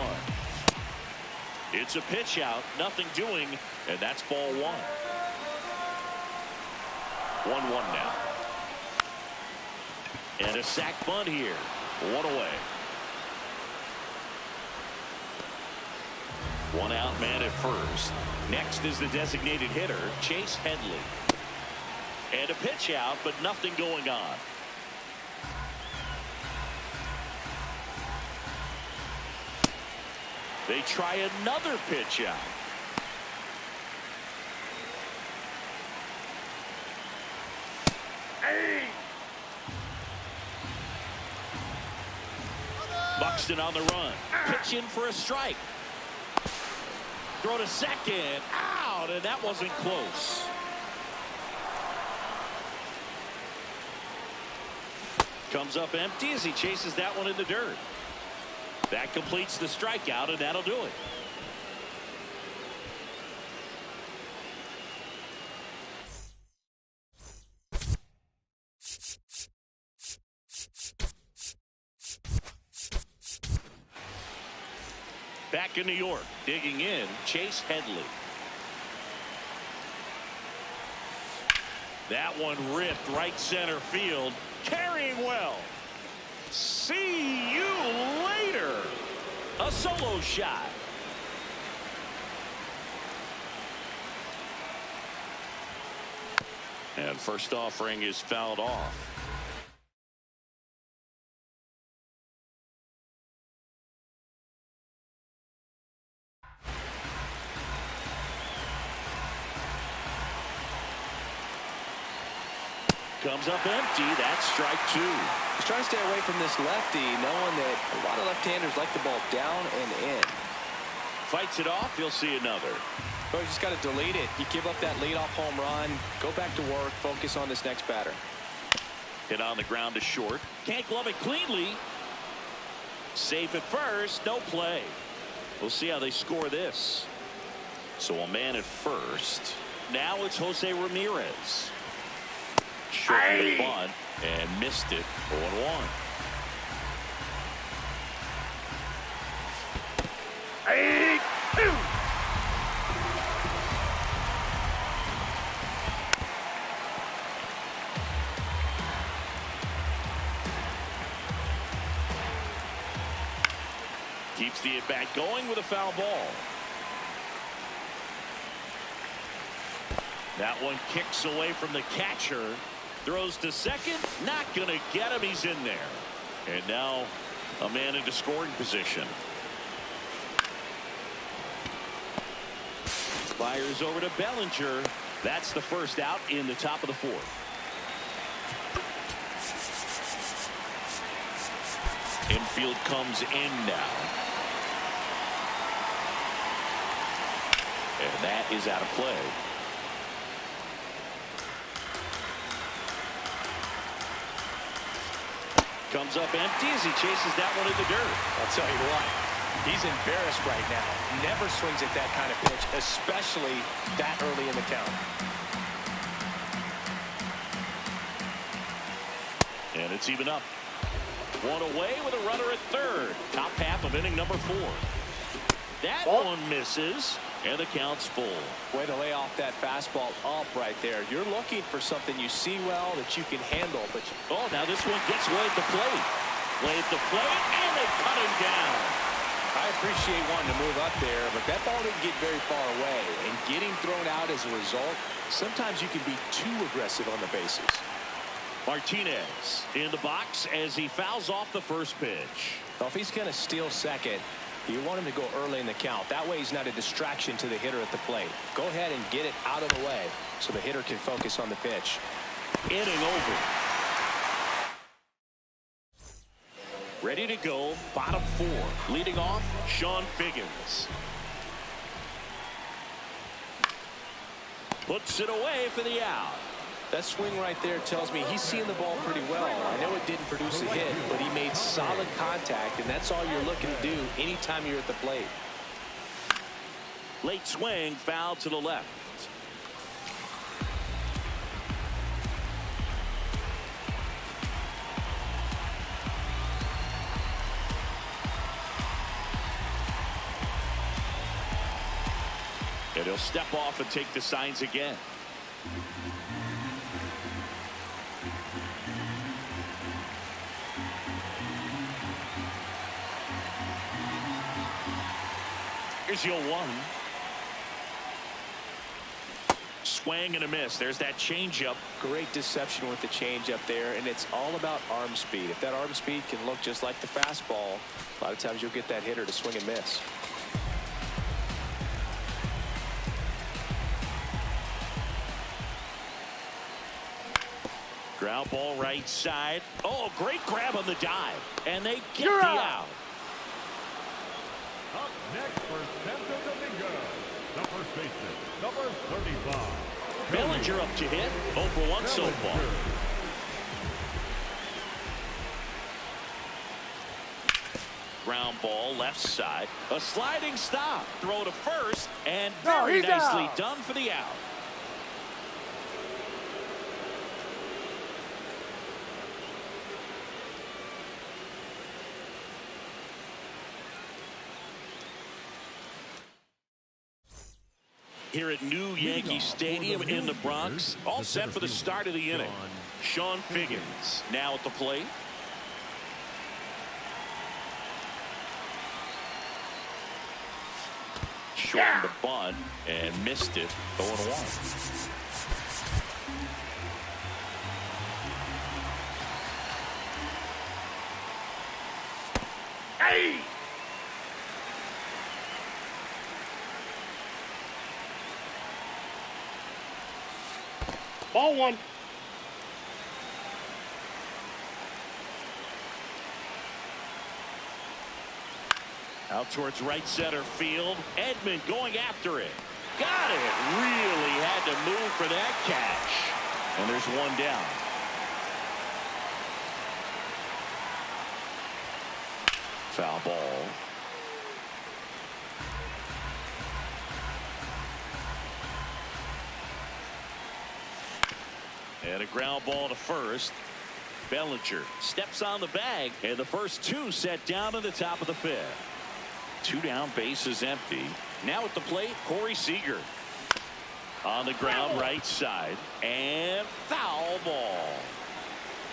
S1: It's a pitch out, nothing doing, and that's ball 1. 1-1 now. And a sac bunt here. 1 away. 1 out, man at first. Next is the designated hitter, Chase Headley. And a pitch out, but nothing going on. They try another pitch out. Buxton on the run. Pitch in for a strike. Throw to second. Out, and that wasn't close. Comes up empty as he chases that one in the dirt. That completes the strikeout, and that'll do it. Back in New York, digging in, Chase Headley. That one ripped right center field, carrying well. See you later. A solo shot. And first offering is fouled off. Comes up empty. That's strike 2.
S4: He's trying to stay away from this lefty, knowing that a lot of left-handers like the ball down and in.
S1: Fights it off. You'll see another.
S4: But you just got to delete it. You give up that leadoff home run. Go back to work. Focus on this next batter.
S1: Hit on the ground to short. Can't glove it cleanly. Safe at first. No play. We'll see how they score this. So a man at first. Now it's Jose Ramirez. Shortened the bunt and missed it. 0-1. Keeps the at-bat going with a foul ball. That one kicks away from the catcher. Throws to second. Not going to get him. He's in there. And now a man into scoring position. Fires over to Bellinger. That's the first out in the top of the fourth. Infield comes in now. And that is out of play. Comes up empty as he chases that one in the dirt.
S4: I'll tell you what, he's embarrassed right now. Never swings at that kind of pitch, especially that early in the count.
S1: And it's even up. One away with a runner at third. Top half of inning number 4. That one misses, and the count's full.
S4: Way to lay off that fastball up right there. You're looking for something you see well that you can handle. But
S1: oh, now this one gets way at the plate. Way at the plate, and they cut him down.
S4: I appreciate wanting to move up there, but that ball didn't get very far away. And getting thrown out as a result, sometimes you can be too aggressive on the bases.
S1: Martinez in the box as he fouls off the first pitch.
S4: Well, if he's going to steal second, you want him to go early in the count. That way he's not a distraction to the hitter at the plate. Go ahead and get it out of the way so the hitter can focus on the pitch.
S1: Inning over. Ready to go, bottom 4. Leading off, Sean Figgins. Puts it away for the out.
S4: That swing right there tells me he's seeing the ball pretty well. I know it didn't produce a hit, but he made solid contact, and that's all you're looking to do anytime you're at the plate.
S1: Late swing, foul to the left. And he'll step off and take the signs again. Here's your 1. Swing and a miss. There's that changeup.
S4: Great deception with the changeup there, and it's all about arm speed. If that arm speed can look just like the fastball, a lot of times you'll get that hitter to swing and miss.
S1: Ground ball right side. Oh, great grab on the dive. And they get the out.
S3: Up next for Santo Domingo, the first baseman, number 35.
S1: Bellinger up to hit. 0 for 1 so far. Ground ball left side. A sliding stop. Throw to first. And very nicely done for the out. Here at New Yankee Stadium in the Bronx, all set for the start of the inning. Sean Figgins now at the plate. Shortened the bunt and missed it. 0-1. Hey!
S2: Ball 1.
S1: Out towards right center field. Edman going after it. Got it. Really had to move for that catch. And there's 1 down. Foul ball. And a ground ball to first. Bellinger steps on the bag, and the first 2 set down in the top of the 5th. 2 down, bases empty. Now at the plate, Corey Seager. On the ground, right side, and foul ball.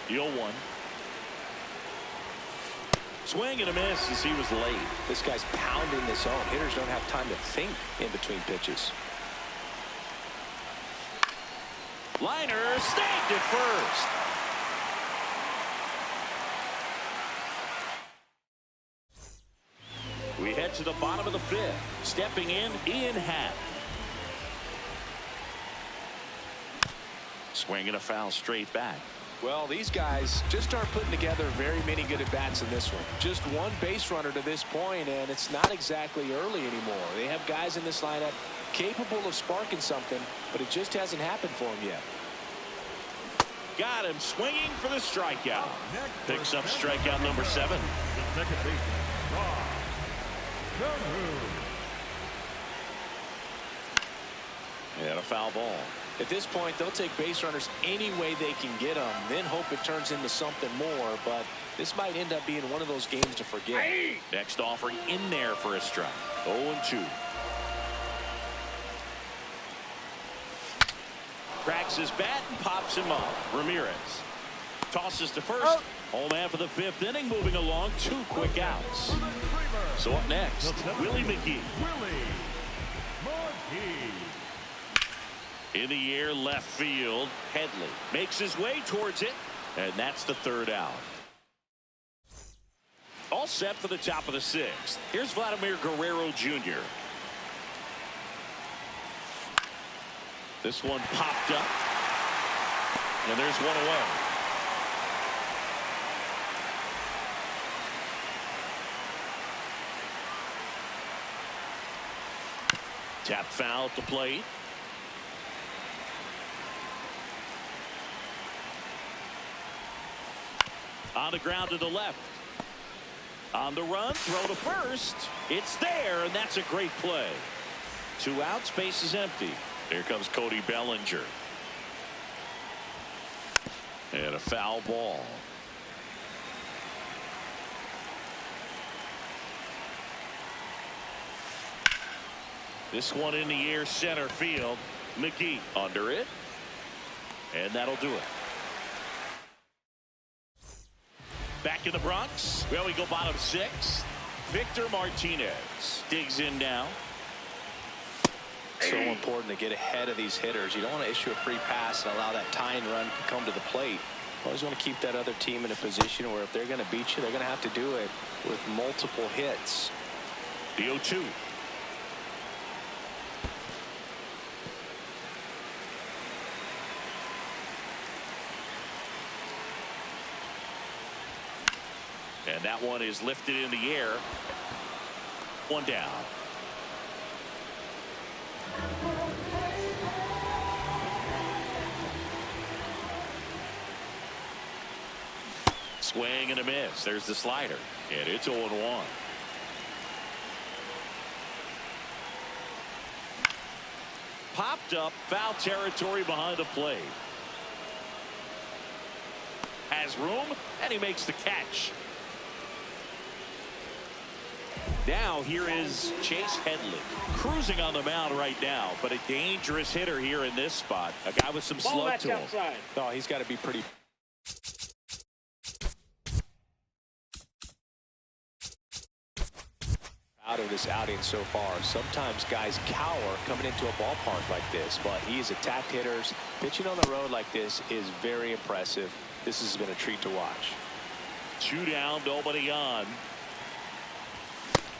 S1: 0-1. Swing and a miss as he was late.
S4: This guy's pounding the zone. Hitters don't have time to think in between pitches. Liner snagged at first.
S1: to the bottom of the fifth. Stepping in, Ian Happ. Swinging a foul straight back.
S4: Well, these guys just aren't putting together very many good at-bats in this one. Just one base runner to this point, and it's not exactly early anymore. They have guys in this lineup capable of sparking something, but it just hasn't happened for them yet.
S1: Got him swinging for the strikeout. Picks up strikeout number 7.
S3: The second baseman,
S1: And a foul ball.
S4: At this point, they'll take base runners any way they can get them, then hope it turns into something more, but this might end up being one of those games to forget.
S1: Next offering in there for a strike. 0-2. Cracks his bat and pops him up. Ramirez tosses to first. Home half of the 5th inning, moving along. 2 quick outs. So up next, Willie McGee. In the air, left field. Headley makes his way towards it, and that's the 3rd out. All set for the top of the 6th. Here's Vladimir Guerrero Jr. This one popped up, and there's one away. Tap foul at the plate. On the ground to the left. On the run, throw to first. It's there, and that's a great play. 2 outs, base is empty. Here comes Cody Bellinger. And a foul ball. This one in the air, center field. McGee under it. And that'll do it. Back in the Bronx. Well, we go bottom 6. Victor Martinez digs in now.
S4: So important to get ahead of these hitters. You don't want to issue a free pass and allow that tying run to come to the plate. You always want to keep that other team in a position where if they're going to beat you, they're going to have to do it with multiple hits.
S1: The 0-2. And that one is lifted in the air. 1 down. Swing and a miss. There's the slider. And it's 0-1. Popped up, foul territory behind the plate. Has room, and he makes the catch. Now here is Chase Headley cruising on the mound right now, but a dangerous hitter here in this spot. A guy with some slug to him.
S4: Oh, he's got to be pretty out of this outing so far. Sometimes guys cower coming into a ballpark like this, but he's attacked hitters. Pitching on the road like this is very impressive. This has been a treat to watch.
S1: 2 down, nobody on.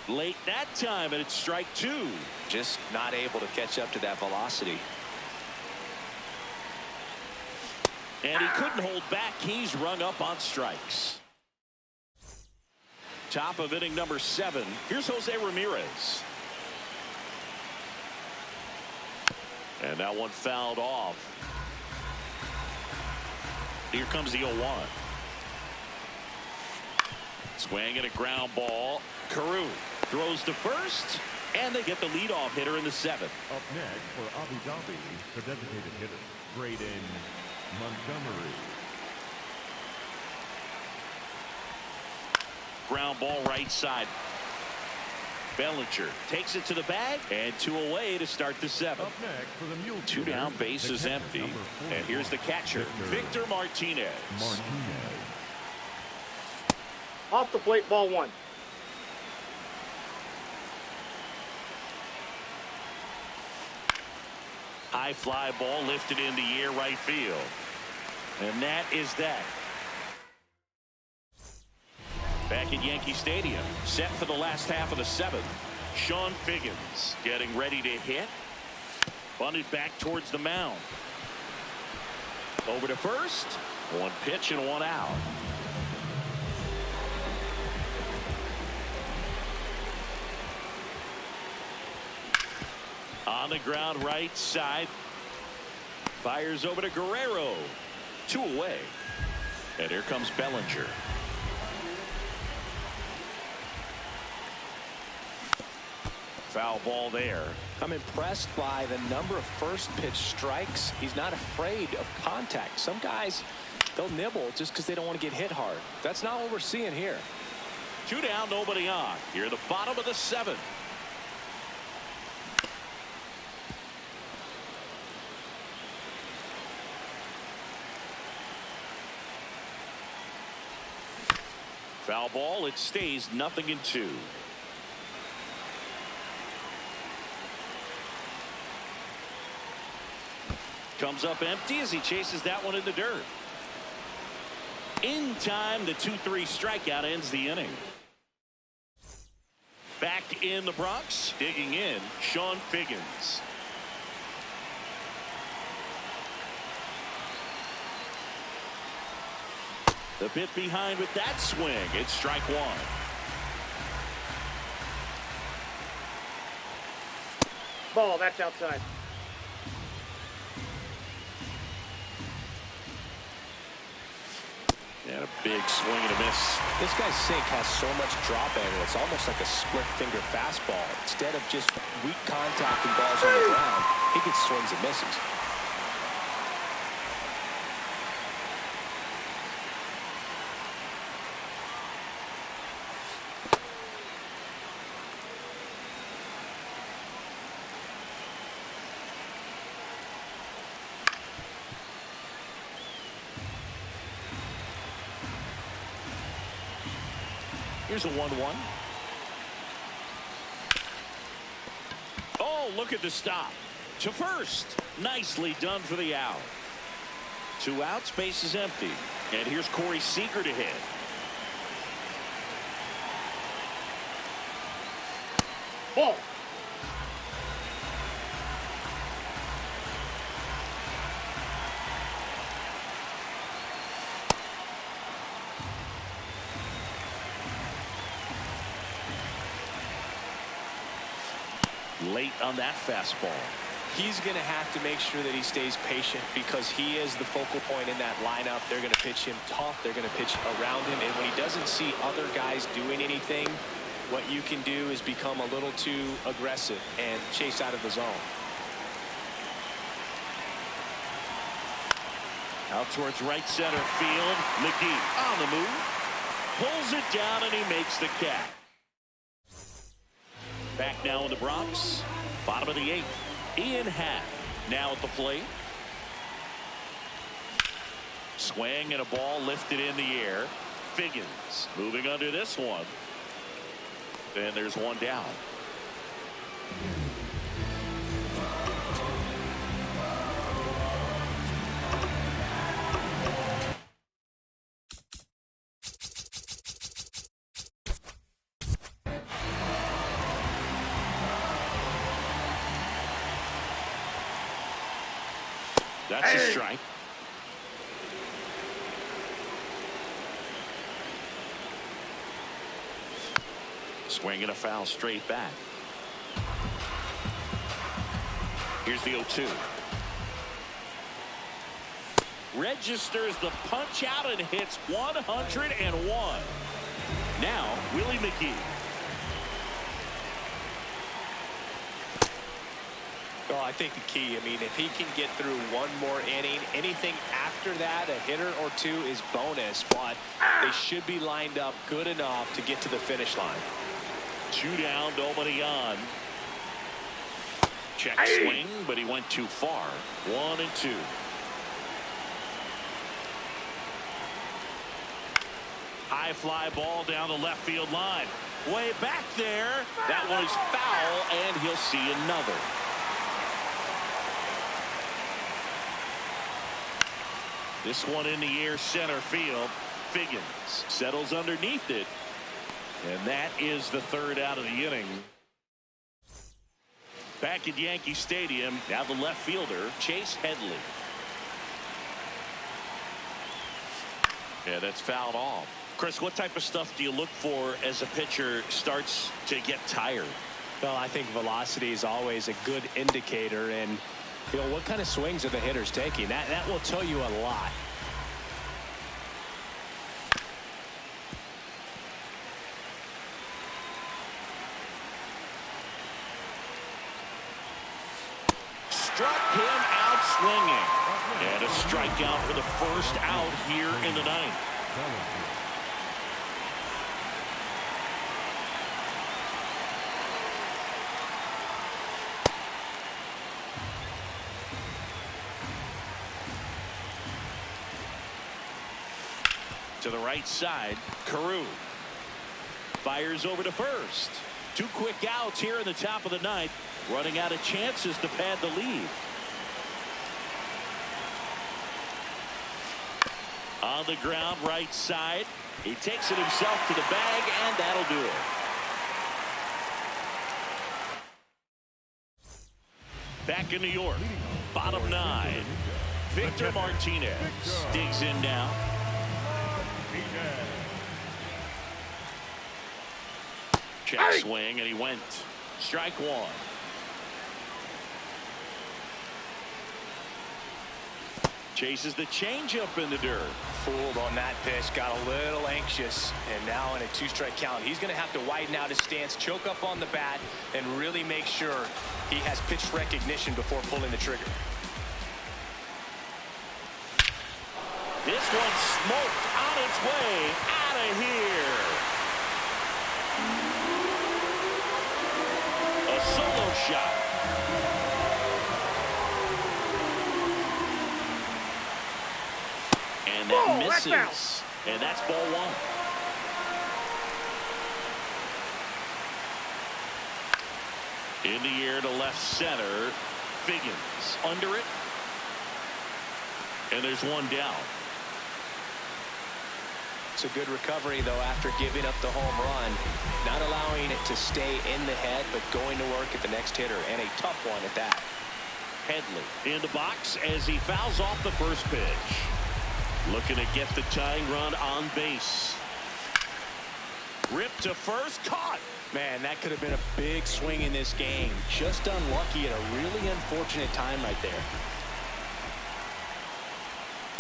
S1: Late that time, and it's strike 2.
S4: Just not able to catch up to that velocity.
S1: And he couldn't hold back. He's rung up on strikes. Top of inning number 7. Here's Jose Ramirez. And that one fouled off. Here comes the 0-1. Swing and a ground ball. Carew throws to first, and they get the leadoff hitter in the 7th.
S3: Up next for Abu Dhabi, the designated hitter, Braden Montgomery.
S1: Ground ball right side. Bellinger takes it to the bag, and 2 away to start the 7th.
S3: Up next for the Mule
S1: 2 down, base is empty. And here's the catcher, Victor Martinez.
S2: Off the plate, ball 1.
S1: High fly ball lifted in the air, right field. And that is that. Back at Yankee Stadium, set for the last half of the 7th. Sean Figgins getting ready to hit. Bunted back towards the mound. Over to first. One pitch and one out. On the ground right side. Fires over to Guerrero. 2 away. And here comes Bellinger. Foul ball there.
S4: I'm impressed by the number of first pitch strikes. He's not afraid of contact. Some guys, they'll nibble just because they don't want to get hit hard. That's not what we're seeing here.
S1: 2 down, nobody on. Here at the bottom of the 7th. Foul ball. It stays 0-2. Comes up empty as he chases that one in the dirt. In time, the 2-3 strikeout ends the inning. Back in the Bronx, digging in, Sean Figgins. The bit behind with that swing. It's strike 1.
S2: Ball, that's outside.
S1: And a big swing and a miss.
S4: This guy's sink has so much drop angle. It's almost like a split finger fastball. Instead of just weak contact and balls on the ground, he gets swings and misses.
S1: Here's a 1-1. Oh, look at the stop. To first. Nicely done for the out. 2 outs, base is empty. And here's Corey Seager to hit.
S2: Ball.
S1: Late on that fastball.
S4: He's going to have to make sure that he stays patient because he is the focal point in that lineup. They're going to pitch him tough. They're going to pitch around him. And when he doesn't see other guys doing anything, what you can do is become a little too aggressive and chase out of the zone.
S1: Out towards right center field. McGee on the move. Pulls it down and he makes the catch. Back now in the Bronx. Bottom of the 8th. Ian Happ now at the plate. Swing and a ball lifted in the air. Figgins moving under this one. And there's one down. That's a strike. Swing and a foul straight back. Here's the 0-2. Registers the punch out and hits 101. Now, Willie McGee.
S4: Well, I think the key, I mean, if he can get through one more inning, anything after that, a hitter or 2 is bonus, but they should be lined up good enough to get to the finish line.
S1: 2 down, nobody on. Check swing, but he went too far. 1-2. High fly ball down the left field line. Way back there. That one is foul, and he'll see another. This one in the air center field. Figgins settles underneath it. And that is the 3rd out of the inning. Back at Yankee Stadium, now the left fielder, Chase Headley. Yeah, that's fouled off. Chris, what type of stuff do you look for as a pitcher starts to get tired?
S4: Well, I think velocity is always a good indicator, and you know what kind of swings are the hitters taking. That will tell you a lot.
S1: Struck him out swinging. And a strikeout for the first out here in the ninth. To the right side, Carew fires over to first. 2 quick outs here in the top of the ninth, running out of chances to pad the lead. On the ground, right side. He takes it himself to the bag, and that'll do it. Back in New York, bottom 9. Victor Martinez digs in now. Check swing, and he went. Strike 1. Chases the changeup in the dirt.
S4: Fooled on that pitch, got a little anxious, and now in a 2-strike count, he's going to have to widen out his stance, choke up on the bat, and really make sure he has pitch recognition before pulling the trigger.
S1: This one smoked on its way out of here. A solo shot. And that misses. And that's ball 1. In the air to left center. Figgins under it. And there's one down.
S4: It's a good recovery, though, after giving up the home run. Not allowing it to stay in the head, but going to work at the next hitter, and a tough one at that.
S1: Headley in the box as he fouls off the first pitch. Looking to get the tying run on base. Ripped to first, caught.
S4: Man, that could have been a big swing in this game. Just unlucky at a really unfortunate time right there.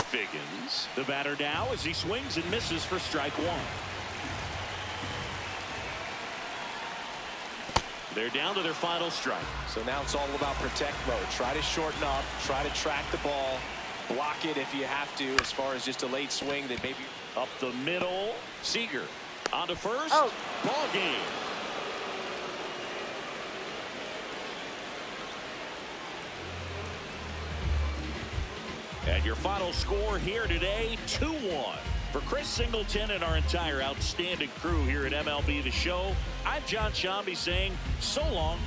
S1: Figgins, the batter now as he swings and misses for strike 1. They're down to their final strike.
S4: So now it's all about protect mode. Try to shorten up, try to track the ball, block it if you have to, as far as just a late swing that maybe.
S1: Up the middle, Seager on to first. Ball game. And your final score here today, 2-1. For Chris Singleton and our entire outstanding crew here at MLB The Show, I'm John Shambi saying so long